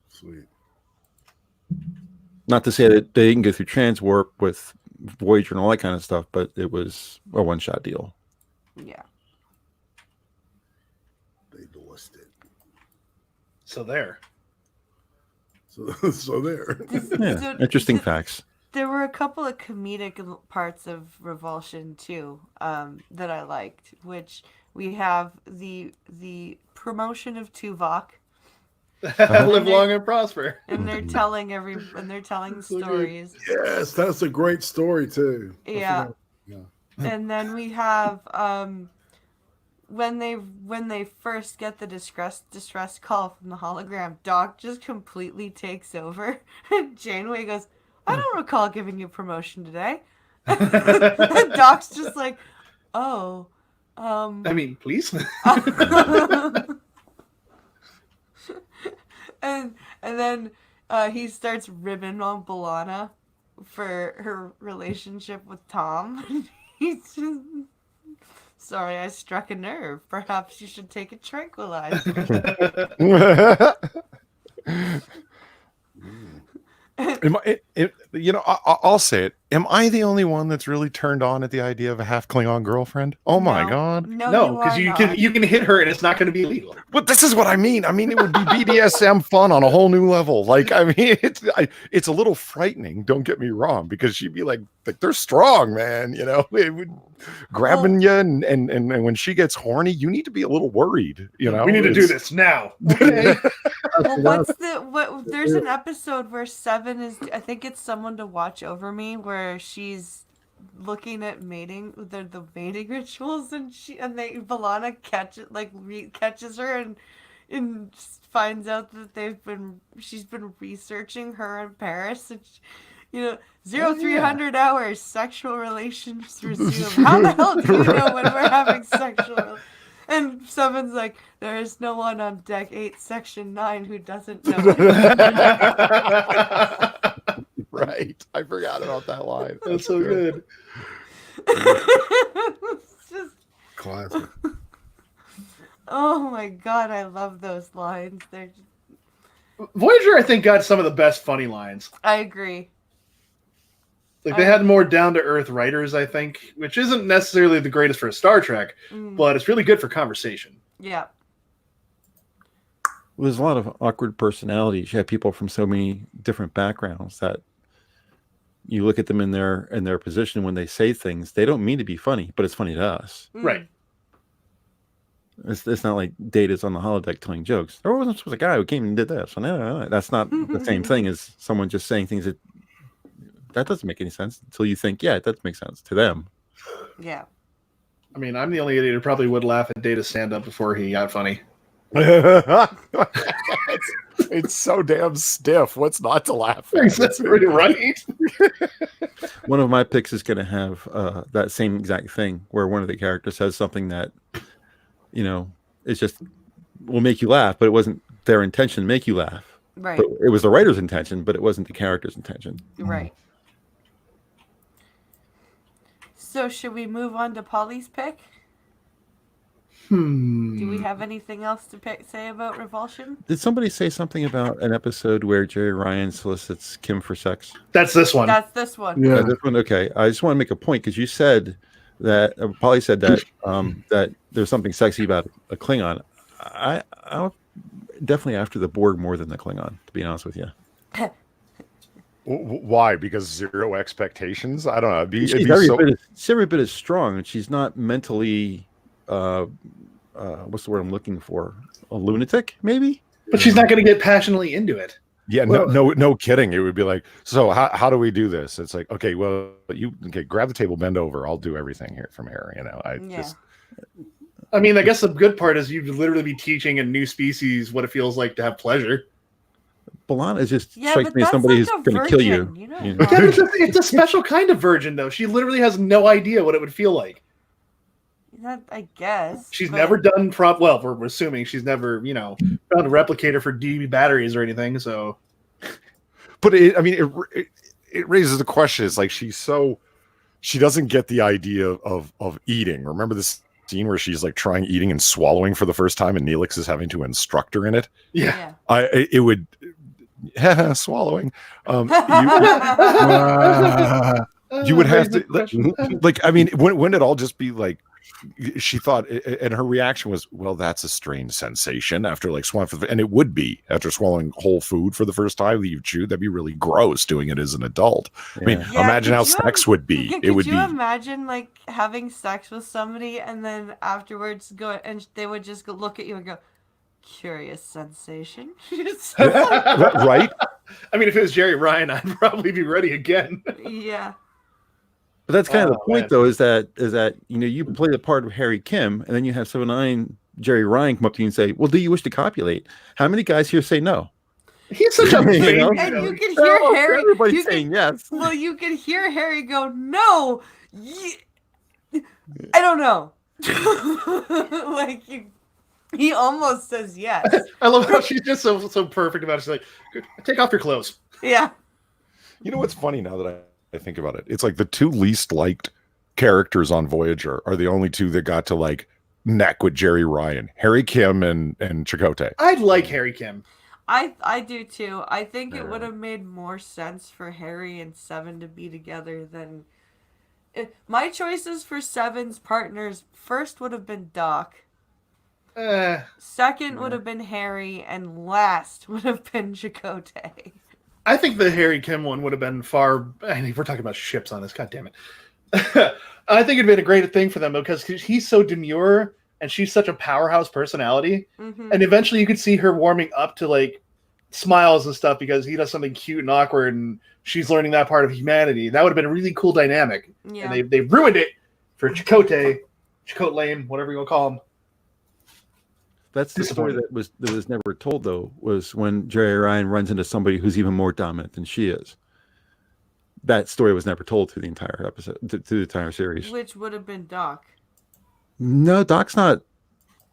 Sweet. Not to say that they didn't go through transwarp with Voyager and all that kind of stuff, but it was a one-shot deal. Yeah. They lost it. So there. So there. Yeah, So interesting facts. There were a couple of comedic parts of Revulsion too, that I liked. Which we have the promotion of Tuvok, Live long and prosper. and they're telling stories. Yes, that's a great story too. I Yeah. forgot. Yeah. And then we have when they first get the distress call from the hologram, Doc just completely takes over. And Janeway goes, "I don't recall giving you promotion today." And Doc's just like, "Oh, I mean, please. and then he starts ribbing on B'Elanna for her relationship with Tom. He's just, "Sorry, I struck a nerve. Perhaps you should take a tranquilizer." I'll say it. Am I the only one that's really turned on at the idea of a half Klingon girlfriend? Oh my god! No, because you can hit her and it's not going to be illegal. But this is what I mean. I mean, it would be BDSM fun on a whole new level. Like, I mean, it's a little frightening. Don't get me wrong, because she'd be like they're strong, man. You know, it would grabbing you, and when she gets horny, you need to be a little worried. You know, We need to do this now. Okay. Well, there's an episode where Seven is, I think it's Someone to Watch Over Me, where she's looking at mating, the mating rituals, and B'Elanna catches her and finds out that she's been researching her in Paris, and 300 hours, sexual relations resume. How the hell do you know when we're having sexual? And Seven's like, "There is no one on deck 8, section 9 who doesn't know." Right. I forgot about that line. That's so good. It's just, Classic. oh my god, I love those lines. They're just, Voyager, I think, got some of the best funny lines. I agree. Like, they had more down-to-earth writers, I think, which isn't necessarily the greatest for a Star Trek, but it's really good for conversation. Yeah. Well, there's a lot of awkward personalities. You have people from so many different backgrounds that you look at them in their position when they say things. They don't mean to be funny, but it's funny to us. Right. It's not like Data's on the holodeck telling jokes. There was a guy who came and did this. No. That's not the same thing as someone just saying things that doesn't make any sense until you think, yeah, it does make sense to them. Yeah. I mean, I'm the only idiot who probably would laugh at Data's stand-up before he got funny. It's so damn stiff. What's not to laugh at? That's pretty right. One of my picks is going to have that same exact thing where one of the characters says something that, it's just will make you laugh, but it wasn't their intention to make you laugh. Right. But it was the writer's intention, but it wasn't the character's intention. Right. So should we move on to Polly's pick? Do we have anything else to say about Revulsion? Did somebody say something about an episode where Jerry Ryan solicits Kim for sex? That's this one. That's this one. Yeah. This one. Okay, I just want to make a point because you said that Polly said that that there's something sexy about a Klingon. I'm definitely after the Borg more than the Klingon, to be honest with you. Why? Because zero expectations? I don't know. She's every bit as strong, and she's not mentally. What's the word I'm looking for? A lunatic, maybe. But she's not going to get passionately into it. Yeah, no kidding. It would be like, so how do we do this? It's like, okay, well, grab the table, bend over. I'll do everything here from here. I mean, I guess the good part is you'd literally be teaching a new species what it feels like to have pleasure. Balana just strikes me as somebody who's going to kill you. Yeah, it's a special kind of virgin, though. She literally has no idea what it would feel like. That, I guess. She's never done well, we're assuming she's never, found a replicator for DB batteries or anything, so. But it raises the question. It's like she doesn't get the idea of eating. Remember this scene where she's like trying eating and swallowing for the first time and Neelix is having to instruct her in it? Yeah. Swallowing. You would have to wouldn't it all just be like she thought, and her reaction was, well, that's a strange sensation after like swallowing and it would be after swallowing whole food for the first time that you've chewed. That'd be really gross doing it as an adult. Yeah. I mean, imagine how sex would be. Could you imagine like having sex with somebody and then afterwards go and they would just go look at you and go, curious sensation? Right? I mean, if it was Jerry Ryan, I'd probably be ready again. Yeah. But that's kind of the point, though, is that you play the part of Harry Kim, and then you have 7-9 Jerry Ryan come up to you and say, "Well, do you wish to copulate?" How many guys here say no? He's such a baby. And you can hear Harry. Everybody's saying yes. Well, you can hear Harry go, "No, I don't know." He almost says yes. I love how she's just so perfect about it. She's like, "Take off your clothes." Yeah. You know what's funny now that I think about it? It's like the two least liked characters on Voyager are the only two that got to like neck with Jerry Ryan. Harry Kim and Chakotay. I'd like Harry Kim. I do too. I think it would have made more sense for Harry and Seven to be together than my choices for Seven's partners. First would have been Doc. Second would have been Harry, and last would have been Chakotay. I think the Harry Kim one would have been far. I mean, we're talking about ships on this. God damn it! I think it'd been a great thing for them because he's so demure and she's such a powerhouse personality. Mm-hmm. And eventually, you could see her warming up to like smiles and stuff because he does something cute and awkward, and she's learning that part of humanity. That would have been a really cool dynamic. Yeah. And they ruined it for Chakotay, Lame, whatever you want to call him. That's the story that was never told, though, was when Jerry Ryan runs into somebody who's even more dominant than she is. That story was never told through the entire episode, through the entire series. Which would have been Doc. No, Doc's not.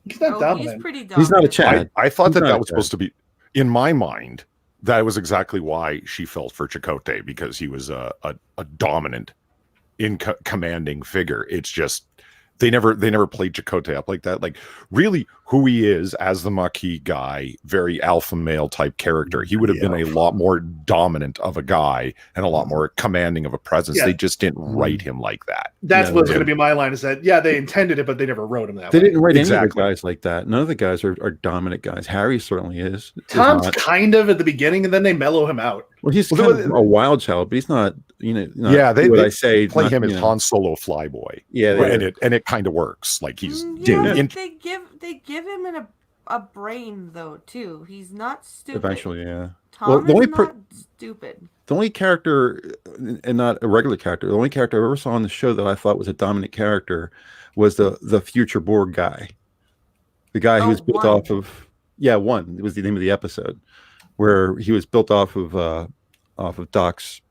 He's not dominant. He's pretty dominant. He's not a Chad. I thought that was supposed to be, in my mind, that was exactly why she felt for Chakotay, because he was a dominant, commanding figure. It's just they never played Chakotay up like that. Like really, who he is as the Maquis guy, very alpha male type character. He would have been a lot more dominant of a guy and a lot more commanding of a presence. Yeah. They just didn't write him like that. That's what's going to be my line. Is that they intended it, but they never wrote him that way. They didn't write any of the guys like that. None of the guys are dominant guys. Harry certainly is. Tom's kind of at the beginning, and then they mellow him out. Well, he's kind of a wild child, but he's not. They play him as Han Solo Flyboy. Yeah, and it kind of works. Like he's they give him a brain though too. He's not stupid. Eventually, yeah. Tom is not stupid. The only character, and not a regular character, the only character I ever saw on the show that I thought was a dominant character was the future Borg guy. The guy who was built off of One. It was the name of the episode, where he was built off of Doc's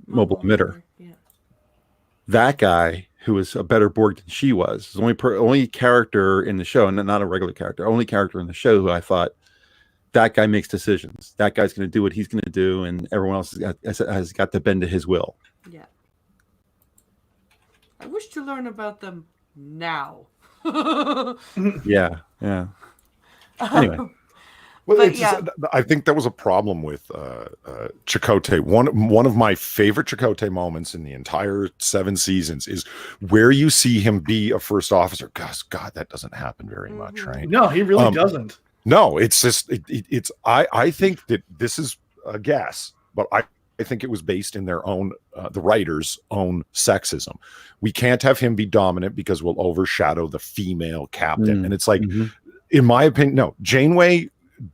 mobile emitter. Yeah. That guy, who was a better Borg than she was the only character in the show, and not a regular character, only character in the show who I thought, that guy makes decisions. That guy's going to do what he's going to do, and everyone else has got to bend to his will. Yeah. I wish to learn about them now. Yeah. Anyway, Well, But it's just, I think that was a problem with Chakotay. One of my favorite Chakotay moments in the entire 7 seasons is where you see him be a first officer. God, that doesn't happen very much, right? No, he really doesn't. No, it's just it's. I think that this is a guess, but I think it was based in their own the writers' own sexism. We can't have him be dominant because we'll overshadow the female captain, and it's like, in my opinion, no. Janeway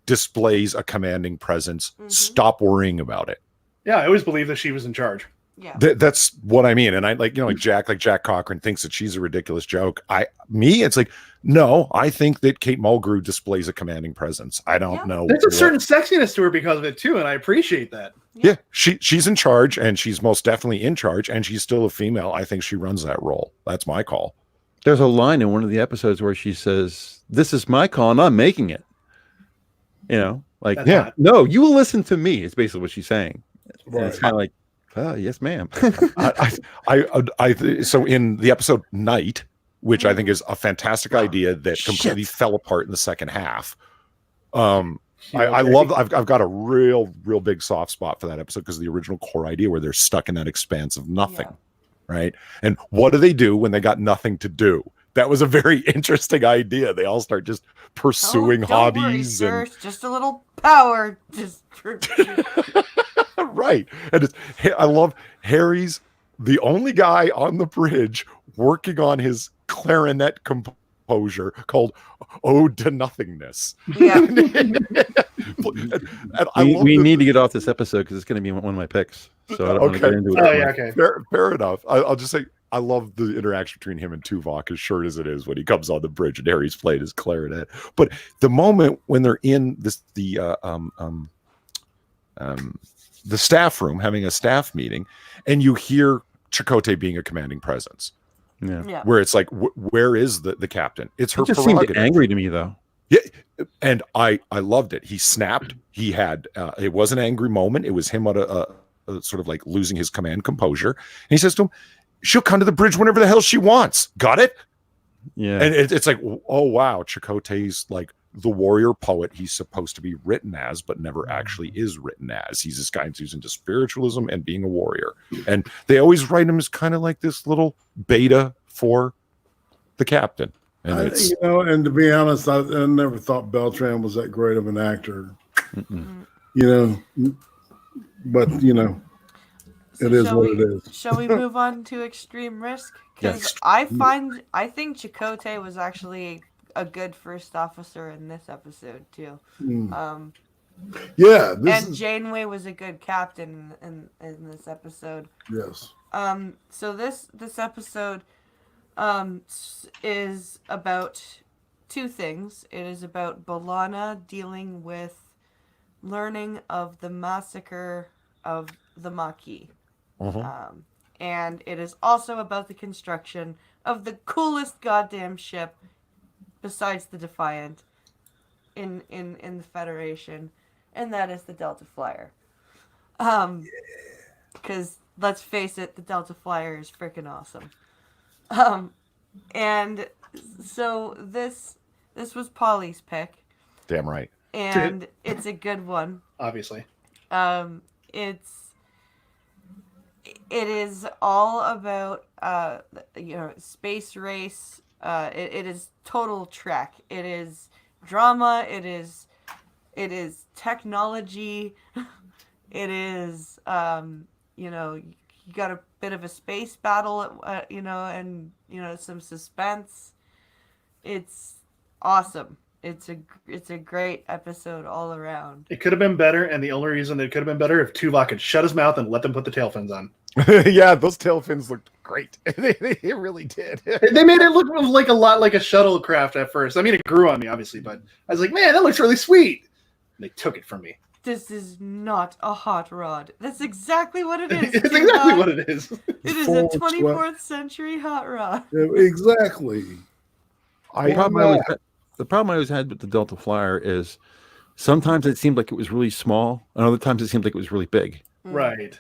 displays a commanding presence. Stop worrying about it. Yeah, I always believed that she was in charge. Yeah. That's what I mean. And I like Jack Cochran thinks that she's a ridiculous joke. It's like, no, I think that Kate Mulgrew displays a commanding presence. I don't know. There's a certain sexiness to her because of it too, and I appreciate that. Yeah, she's in charge, and she's most definitely in charge, and she's still a female. I think she runs that role. That's my call. there's a line in one of the episodes where she says, "This is my call, and I'm making it." You know, like, That's hot. no, you will listen to me. It's basically what she's saying. And Right. it's kind of like, yes, ma'am. So in the episode Night, which I think is a fantastic idea that completely fell apart in the second half. I love. I've got a real big soft spot for that episode because the original core idea where they're stuck in that expanse of nothing, right? And what do when they got nothing to do? That was a very interesting idea. They all start just pursuing Don't hobbies worry, sir. It's just a little power. Just right. And I love Harry's the only guy on the bridge working on his clarinet composure called "Ode to Nothingness." yeah. We need to get off this episode because it's going to be one of my picks. So I don't want to get into it. Oh yeah, okay. Fair enough. I'll just say I love the interaction between him and Tuvok, as short as it is, when he comes on the bridge and Harry's playing his clarinet. But the moment when they're in the staff room having a staff meeting, and you hear Chakotay being a commanding presence, Yeah. where it's like, where is the captain? It's her He just seemed prerogative. angry to me, though. Yeah, and I loved it. He snapped. He had it was an angry moment. It was him on a sort of like losing his command composure. And he says to him, "She'll come to the bridge whenever the hell she wants. Got it?" Yeah. And it's like, oh wow, Chakotay's like the warrior poet he's supposed to be written as, but never actually is written as. He's this guy who's into spiritualism and being a warrior. And they always write him as kind of like this little beta for the captain. And it's and to be honest, I never thought Beltran was that great of an actor. But So it is shall what it is. Shall we move on to Extreme Risk? Because Yes. I think Chakotay was actually a good first officer in this episode too. Yeah, And Janeway was a good captain in this episode. yes. So this episode is about two things. It is about B'Elanna dealing with learning of the massacre of the Maquis. And it is also about the construction of the coolest goddamn ship besides the Defiant in the Federation, and that is the Delta Flyer. Because let's face it, the Delta Flyer is freaking awesome. And so this was Polly's pick, damn right. and it's a good one. Obviously. It is all about space race. It is total Trek. It is drama. It is technology. It is you got a bit of a space battle, and some suspense. It's awesome. It's a great epised all around. It could have been better, and the only reason it could have been better if Tuvok had shut his mouth and let them put the tail fins on. Yeah, those tail fins looked great. They really did. They made it look like a lot like a shuttlecraft at first. I mean, it grew on me, obviously, but I was like, man, that looks really sweet. And they took it from me. This is not a hot rod. That's exactly what it is. It's exactly what it is. It is a 24th century hot rod. Yeah, exactly. The problem I always had with the Delta Flyer is sometimes it seemed like it was really small, and other times it seemed like it was really big. Right.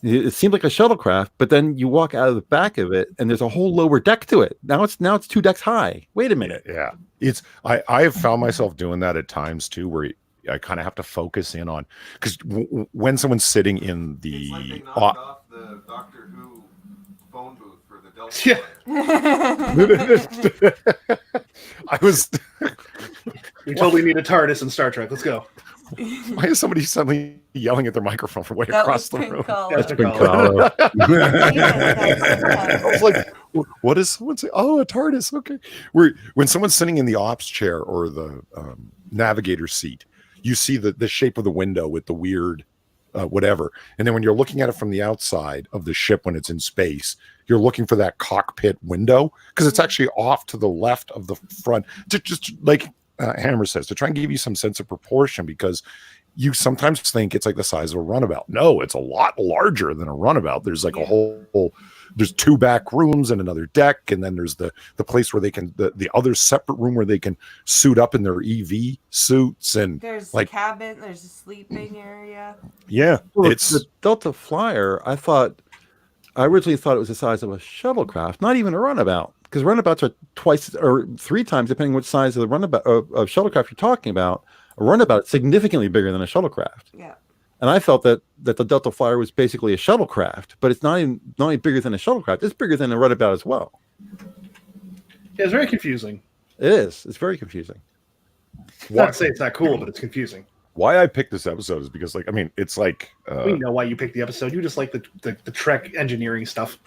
It seemed like a shuttlecraft, but then you walk out of the back of it, and there's a whole lower deck to it. Now it's 2 decks high. Wait a minute. Yeah. It's I have found myself doing that at times too, where I kind of have to focus in on, because when someone's sitting in the It's like they knocked off the Doctor Who phone booth for the Delta. Yeah. I was. We totally need a TARDIS in Star Trek. Let's go. Why is somebody suddenly yelling at their microphone from way That across was the room? Collar. That's Been Collar. collar. I was like, what is someone saying? Oh, a TARDIS. Okay. When someone's sitting in the ops chair or the navigator seat, you see the shape of the window with the weird whatever. And then when you're looking at it from the outside of the ship when it's in space, you're looking for that cockpit window because it's actually off to the left of the front. To just like Hammer says, to try and give you some sense of proportion, because you sometimes think it's like the size of a runabout. No, it's a lot larger than a runabout. There's like a whole there's 2 back rooms and another deck, and then there's the place where they can the other separate room where they can suit up in their EV suits, and There's like a cabin, there's a sleeping area. yeah, Well, it's the Delta Flyer. I originally thought it was the size of a shuttlecraft, not even a runabout, because runabouts are twice or 3 times, depending which size of the runabout of shuttlecraft you're talking about. A runabout is significantly bigger than a shuttlecraft. Yeah. And I felt that the Delta Flyer was basically a shuttlecraft, but it's not only bigger than a shuttlecraft, it's bigger than a runabout as well. Yeah, it's very confusing. It is. It's very confusing. Not to say it's not cool, but it's confusing. why I picked this episode is because, like, I mean, it's like We know why you picked the episode. You just like the Trek engineering stuff.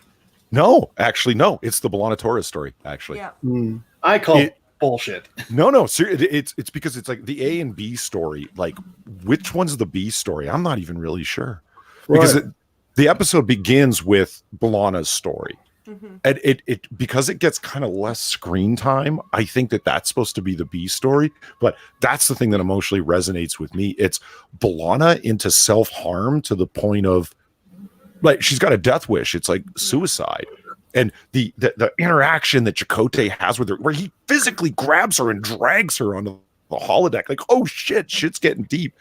no, actually, no, it's the B'Elanna Torres story. Actually, Yeah. I call It- bullshit. no, it's because it's like the A and B story. Like, which one's the B story? I'm not even really sure because Right. the episode begins with B'Elanna's story. Mhm. And it because it gets kind of less screen time, I think that's supposed to be the B story, but that's the thing that emotionally resonates with me. It's B'Elanna into self-harm to the point of, like, she's got a death wish. It's like suicide. And the interaction that Chakotay has with her, where he physically grabs her and drags her onto the holodeck, like, oh shit's getting deep.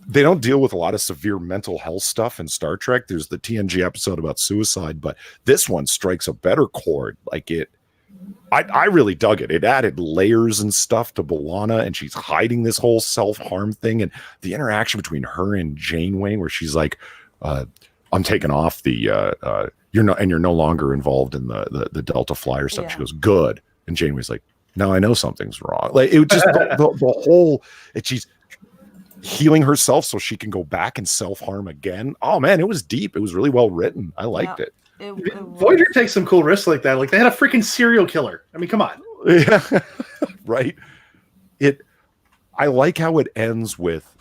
They don't deal with a lot of severe mental health stuff in Star Trek. There's the TNG episode about suicide, but this one strikes a better chord. Like I really dug it. It added layers and stuff to B'Elanna, and she's hiding this whole self-harm thing. And the interaction between her and Janeway, where she's like, I'm taking off the you're no longer involved in the Delta Flyer stuff. Yeah. She goes, good. And Janeway's like, now I know something's wrong. Like, it just the whole, she's healing herself so she can go back and self-harm again. Oh man, it was deep. It was really well written. I liked it. It Voyager takes some cool risks like that. Like they had a freaking serial killer. I mean, come on. Yeah. Right. I like how it ends with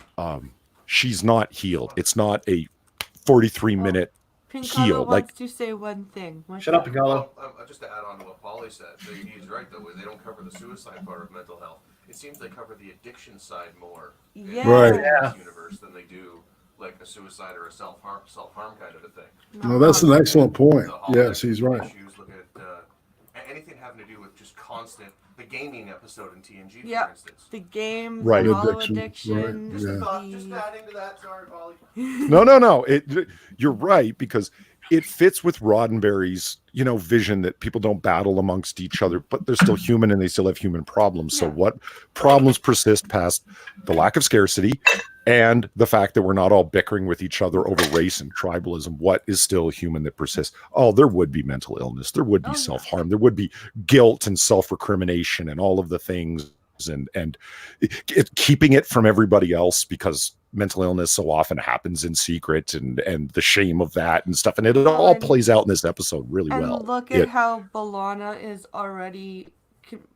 she's not healed. It's not a 43-minute Pinkala heal. Like, wants to say one thing. What's Shut up, that? Piccolo. Just to add on to what Polly said, he's right though. They don't cover the suicide part of mental health. It seems they cover the addiction side more Yeah. Right. in Yeah. this universe than they do like a suicide or a self-harm kind of a thing. No, that's an excellent point. The holodeck Yes, he's right. Issues, look at anything having to do with just constant. The gaming episode in TNG, for Yeah. instance. The games, Right. the holo Addiction, addiction. right, yeah. Just adding to that. Sorry, Polly. no. You're right, because it fits with Roddenberry's, vision that people don't battle amongst each other, but they're still human and they still have human problems. So Yeah. what problems persist past the lack of scarcity and the fact that we're not all bickering with each other over race and tribalism? What is still human that persists? Oh, there would be mental illness. There would be yeah. self-harm. There would be guilt and self-recrimination and all of the things, and keeping it from everybody else because mental illness so often happens in secret, and the shame of that and stuff. And it all And- plays out in this episode really And well. look at how B'Elanna is already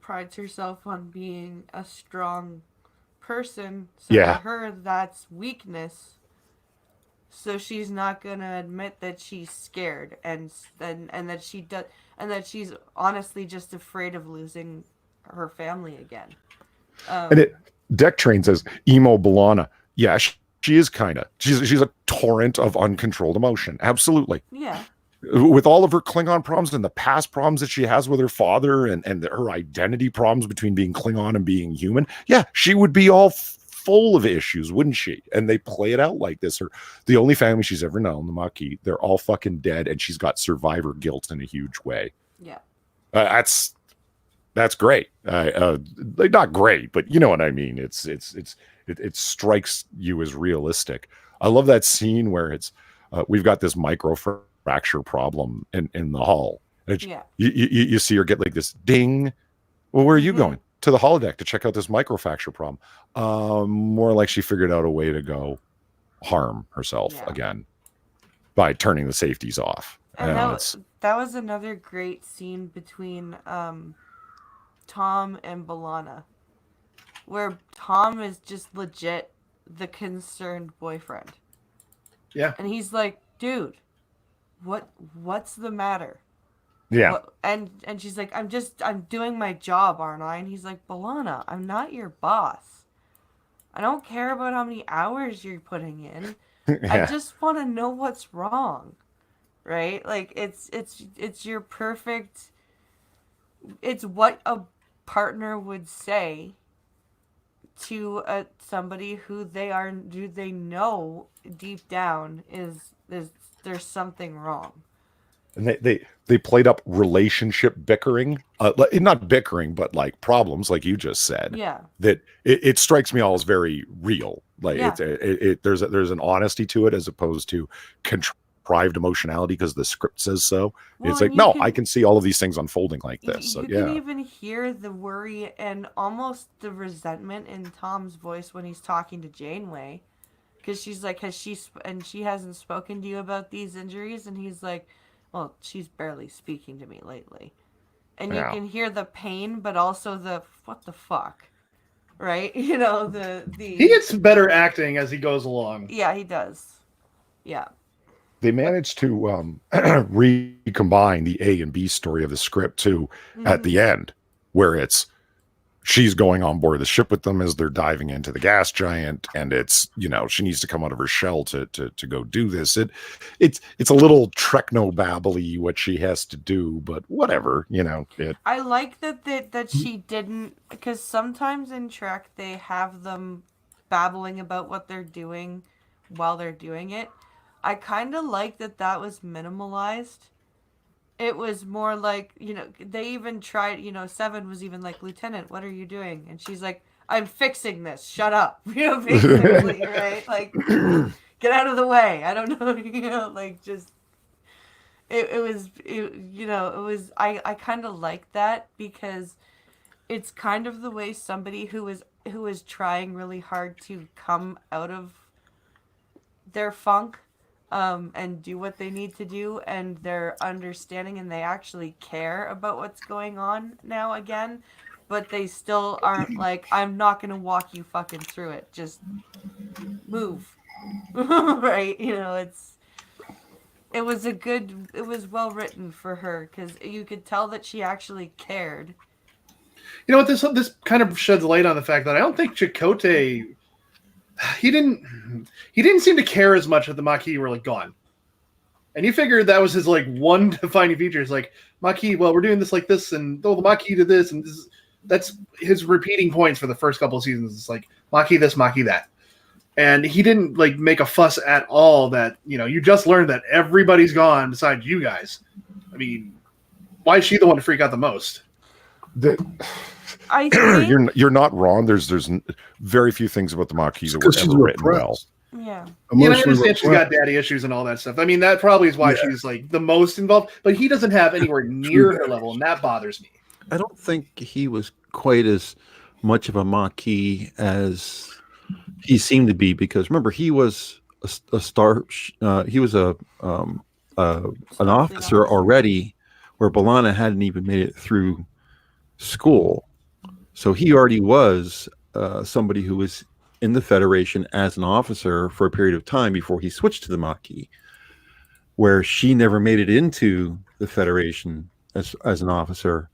prides herself on being a strong person. So Yeah. to her, that's weakness. So she's not gonna admit that she's scared and that she does, and that she's honestly just afraid of losing her family again. And Deck Train says, emo B'Elanna. Yeah, she is kind of. She's a torrent of uncontrolled emotion. Absolutely. Yeah. With all of her Klingon problems and the past problems that she has with her father and her identity problems between being Klingon and being human. Yeah, she would be all full of issues, wouldn't she? And they play it out like this. Her the only family she's ever known, the Maquis, they're all fucking dead, and she's got survivor guilt in a huge way. Yeah. That's great. Like not great, but you know what I mean. It strikes you as realistic. I love that scene where it's we've got this microfracture problem in the hull. And you see her get like this ding. Well, where are you going? To the holodeck to check out this microfracture problem. More like she figured out a way to go harm herself again by turning the safeties off. And that was another great scene between Tom and B'Elanna, where Tom is just legit the concerned boyfriend. Yeah. And he's like, dude, what's the matter? Yeah. And she's like, I'm doing my job, aren't I? And he's like, B'Elanna, I'm not your boss. I don't care about how many hours you're putting in. I just want to know what's wrong. Right? Like it's your perfect, it's what a partner would say to somebody who they know deep down is there's something wrong. And they played up relationship bickering, not bickering, but like problems, like you just said. Yeah. That it strikes me all as very real. Like there's an honesty to it as opposed to contrived emotionality because the script says so. Well, it's like I can see all of these things unfolding like this. You can even hear the worry and almost the resentment in Tom's voice when he's talking to Janeway, because she's like, she hasn't spoken to you about these injuries, and he's like, well, she's barely speaking to me lately. And you can hear the pain, but also the what the fuck, right? You know, he gets better acting as he goes along. Yeah, he does. Yeah. They managed to recombine the A and B story of the script too at the end, where it's she's going on board the ship with them as they're diving into the gas giant, and it's she needs to come out of her shell to go do this. It's a little techno-babbly what she has to do, but whatever, I like that she didn't, because sometimes in Trek they have them babbling about what they're doing while they're doing it. I kind of like that was minimalized. It was more like, they even tried, Seven was even like, Lieutenant, what are you doing? And she's like, I'm fixing this. Shut up. Basically, right? Like, get out of the way. I don't know, like, just, I kind of like that because it's kind of the way somebody who is trying really hard to come out of their funk and do what they need to do, and they're understanding and they actually care about what's going on now again, but they still aren't like, I'm not gonna walk you fucking through it, just move. Right? It was well written for her, because you could tell that she actually cared. You know what, this kind of sheds light on the fact that I don't think Chakotay, he didn't seem to care as much that the Maquis were like gone. And you figured that was his like one defining feature. It's like, Maquis, well, we're doing this like this, and the Maquis did this, and that's his repeating points for the first couple of seasons. It's like Maquis this, Maquis that. And he didn't like make a fuss at all that, you just learned that everybody's gone besides you guys. I mean, why is she the one to freak out the most? I think you're not wrong. There's very few things about the Maquis that were ever written well. Yeah. I understand she's got daddy issues and all that stuff. I mean, that probably is why she's like the most involved. But he doesn't have anywhere near her level, and that bothers me. I don't think he was quite as much of a Maquis as he seemed to be, because remember, he was a star. He was an officer already, where B'Elanna hadn't even made it through school. So he already was somebody who was in the Federation as an officer for a period of time before he switched to the Maquis, where she never made it into the Federation as an officer.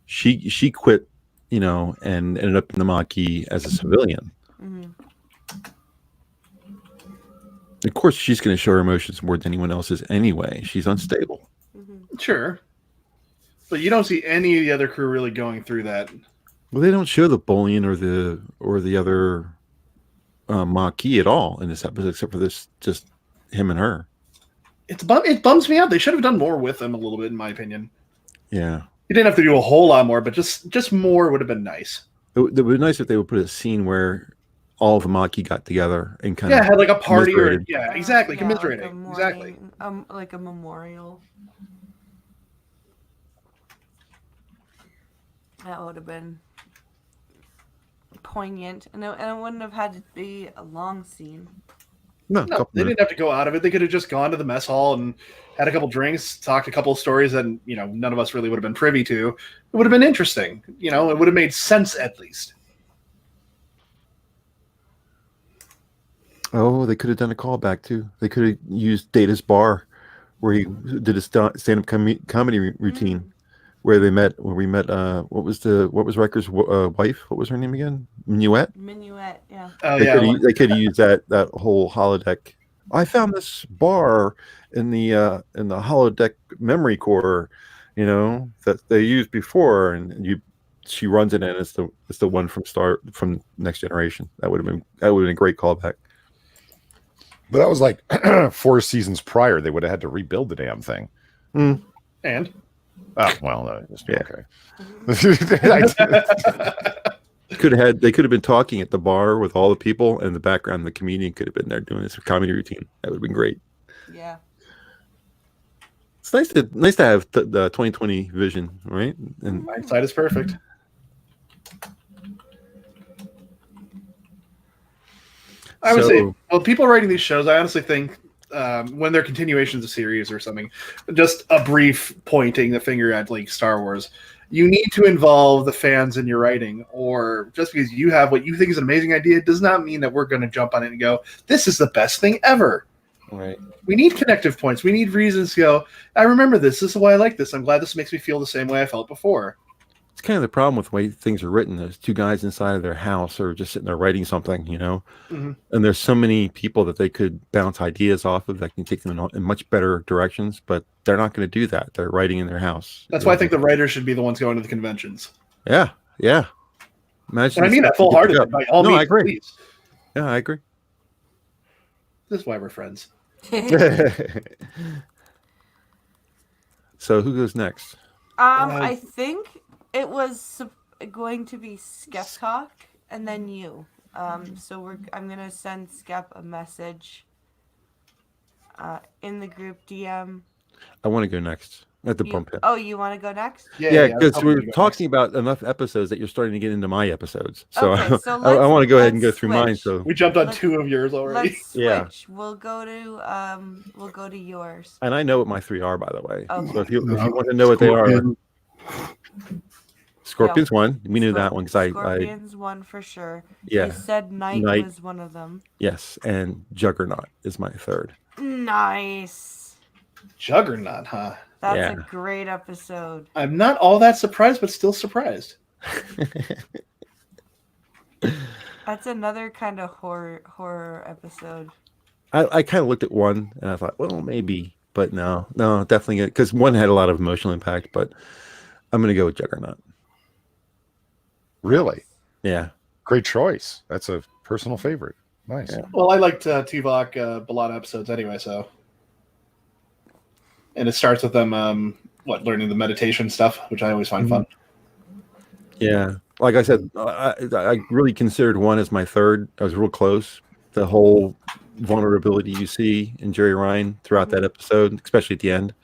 She quit, and ended up in the Maquis as a civilian. Mm-hmm. Of course, she's going to show her emotions more than anyone else is anyway. She's unstable. Mm-hmm. Sure. But you don't see any of the other crew really going through that. Well, they don't show the bullying or the other Maquis at all in this episode, except for this, just him and her. It bums me out. They should have done more with him a little bit, in my opinion. Yeah. You didn't have to do a whole lot more, but just more would have been nice. It would be nice if they would put a scene where all of the Maquis got together and kind of had like a party or commiserated. exactly, Like commiserating. a Exactly. morning, like a memorial. That would have been poignant, and it wouldn't have had to be a long scene. No, No, they didn't have to go out of it. They could have just gone to the mess hall and had a couple drinks, talked a couple of stories that none of us really would have been privy to. It would have been interesting. It would have made sense at least. Oh, they could have done a callback too. They could have used Data's bar, where he did a stand-up comedy routine, where we met. What was Riker's wife? What was her name again? Minuet. Minuet, yeah. Oh They could have used that whole holodeck. I found this bar in the holodeck memory core, that they used before, and she runs it, and it's the one from Next Generation. That would have been a great callback. But that was like 4 seasons prior. They would have had to rebuild the damn thing. And Oh well, Yeah. okay. They could have been talking at the bar with all the people, and in the background the comedian could have been there doing this comedy routine. That would have been great. Yeah. It's nice to have the 2020 vision, right? And hindsight is perfect. I would say, well, people writing these shows, I honestly think when they're continuations of series or something, just a brief pointing the finger at like Star Wars, you need to involve the fans in your writing, or just because you have what you think is an amazing idea does not mean that we're going to jump on it and go, this is the best thing ever. right. We need connective points. We need reasons to go, I remember this. This is why I like this. I'm glad this makes me feel the same way I felt before. It's kind of the problem with the way things are written. There's 2 guys inside of their house or just sitting there writing something, Mhm. and there's so many people that they could bounce ideas off of that can take them in much better directions, but they're not going to do that. They're writing in their house. That's why I think the writers should be the ones going to the conventions. Yeah. Imagine. And I mean that full-heartedly. By all No, means, I agree. please. Yeah, I agree. This is why we're friends. So who goes next? I think it was going to be Skepcock and then you. So I'm gonna send Skep a message in the group DM. I want to go next at the bump hit. Oh, you want to go next? Yeah, because we're talking about enough episodes that you're starting to get into my episodes. So, Okay, so I want to go ahead and go let's through mine. switch. So We jumped on Let's- 2 of yours already. Let's switch. Yeah. We'll go to yours. and I know what my 3 are, by the way. Okay. So if you want to know what they are, Scorpion. Scorpion's one. We knew that one because I Scorpion's one for sure. Yeah. You said Knight Knight. was one of them. yes, and Juggernaut is my 3rd. Nice. Juggernaut, huh? That's Yeah. a great episode. I'm not all that surprised, but still surprised. That's another kind of horror episode. I kind of looked at 1 and I thought, well, maybe, but no, definitely because 1 had a lot of emotional impact. But I'm going to go with Juggernaut. Really? Yeah. Great choice. That's a personal favorite. Nice. Yeah. Well, I liked Tuvok B'Elanna episodes anyway, so. And it starts with them, learning the meditation stuff, which I always find fun. Yeah, like I said, I really considered 1 as my 3rd. I was real close. The whole vulnerability you see in Jerry Ryan throughout that episode, especially at the end.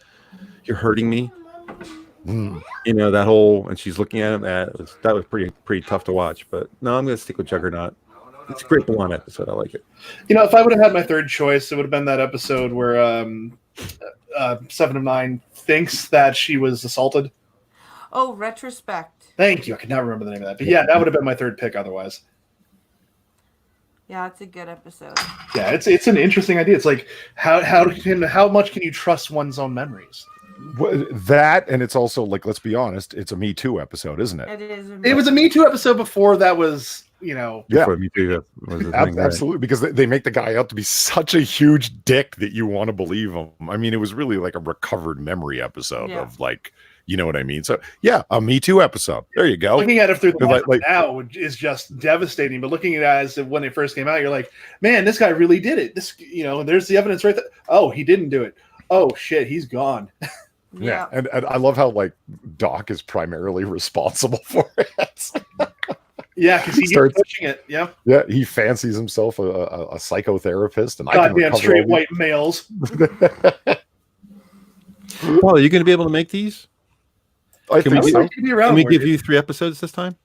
You're hurting me. That whole, and she's looking at him. That was pretty tough to watch. But no, I'm going to stick with Juggernaut. It's a great B'Elanna episode. I like it. If I would have had my 3rd choice, it would have been that episode where 7 of 9 thinks that she was assaulted. Oh, Retrospect. Thank you. I could not remember the name of that. But yeah, that would have been my 3rd pick otherwise. Yeah, it's a good episode. Yeah, it's an interesting idea. It's like how much can you trust one's own memories? That, and it's also like, let's be honest, it's a Me Too episode, isn't it? It is. It was a Me Too episode before that was, Yeah. Before Me Too, that was the thing, right? Absolutely, because they make the guy out to be such a huge dick that you want to believe him. I mean, it was really like a recovered memory episode Yeah. of like You know what I mean? So yeah, a Me Too episode. There you go. Looking at it through the lens Like- now is just devastating. But looking at it as when it first came out, you're like, man, this guy really did it. This, there's the evidence right there. Oh, he didn't do it. Oh shit, he's gone. Yeah, and I love how like Doc is primarily responsible for it. Yeah, because he Starts- keeps pushing it. Yeah, Yeah, he fancies himself a psychotherapist, and I can goddamn recover straight all white males. Paul, are you going to be able to make these? I Can we think do- so. Be around Can we more, give dude. you 3 episodes this time?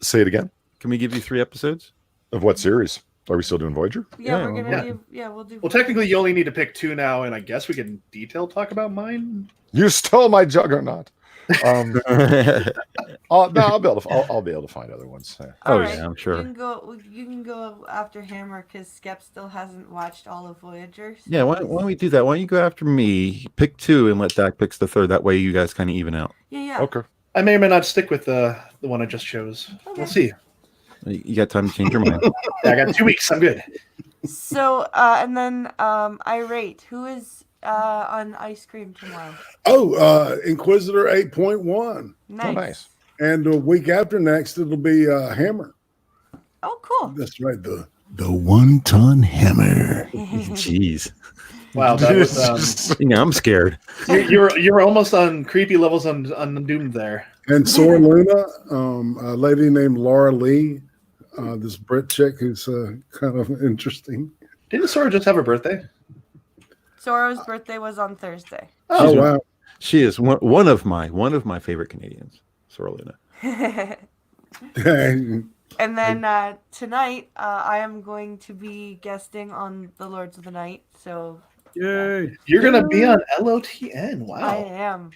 Say it again. Can we give you 3 episodes? Of what series? Are we still doing Voyager? Yeah, Yeah, we're gonna yeah. do. Yeah, we'll do. Well, technically, you only need to pick 2 now, and I guess we can detail talk about mine. You stole my juggernaut. No, I'll be able to find other ones. Oh, yeah, I'm sure. You can go. You can go after Hammer because Skep still hasn't watched all of Voyager. so- Yeah, why don't we do that? Why don't you go after me, pick 2, and let Dak pick the 3rd? That way you guys kind of even out. Yeah. Okay. I may or may not stick with the one I just chose. Okay. We'll see. You got time to change your mind. Yeah, I got 2 weeks. I'm good. So, and then Irate, who is on ice cream tomorrow? Inquisitor 8.1. Nice. Oh, nice. And the week after next, it'll be Hammer. Oh, cool. That's right. The 1-ton hammer. Jeez. Wow, that was Yeah, I'm scared. you're almost on creepy levels on Doomed there. And Sora Luna, a lady named Laura Lee, this Brit chick who's kind of interesting. Didn't Sora just have her birthday? Sora's birthday was on Thursday. Oh, wow. She is one of my favorite Canadians, Sora Luna. Dang. And then tonight, I am going to be guesting on the Lords of the Night. So Yay. You're gonna be on LOTN. Wow. I am.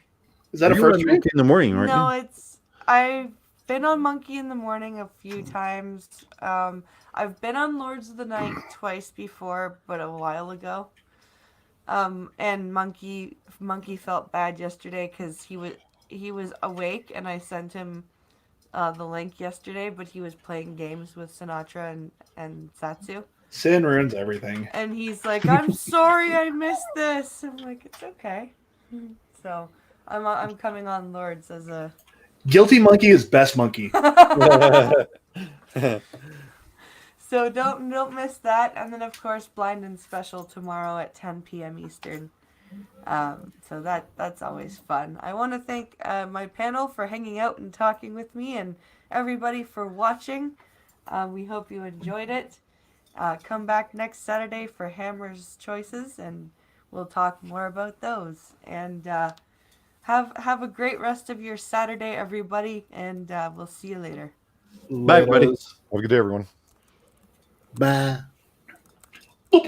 Is that a You were first on read? Monkey in the morning, weren't No, you? I've been on Monkey in the Morning a few times. I've been on Lords of the Night twice before, but a while ago. And Monkey felt bad yesterday because he was awake, and I sent him the link yesterday, but he was playing games with Sinatra and Satsu. Sin ruins everything. And he's like, "I'm sorry, I missed this." I'm like, "It's okay." So I'm coming on Lords as a. Guilty monkey is best monkey. So don't miss that, and then of course Blind and Special tomorrow at 10 p.m. Eastern. So that's always fun. I want to thank my panel for hanging out and talking with me, and everybody for watching. We hope you enjoyed it. Come back next Saturday for Hammer's Choices, and we'll talk more about those. And have a great rest of your Saturday, everybody, and we'll see you later. Bye, buddy. Laters. Have a good day, everyone. Bye.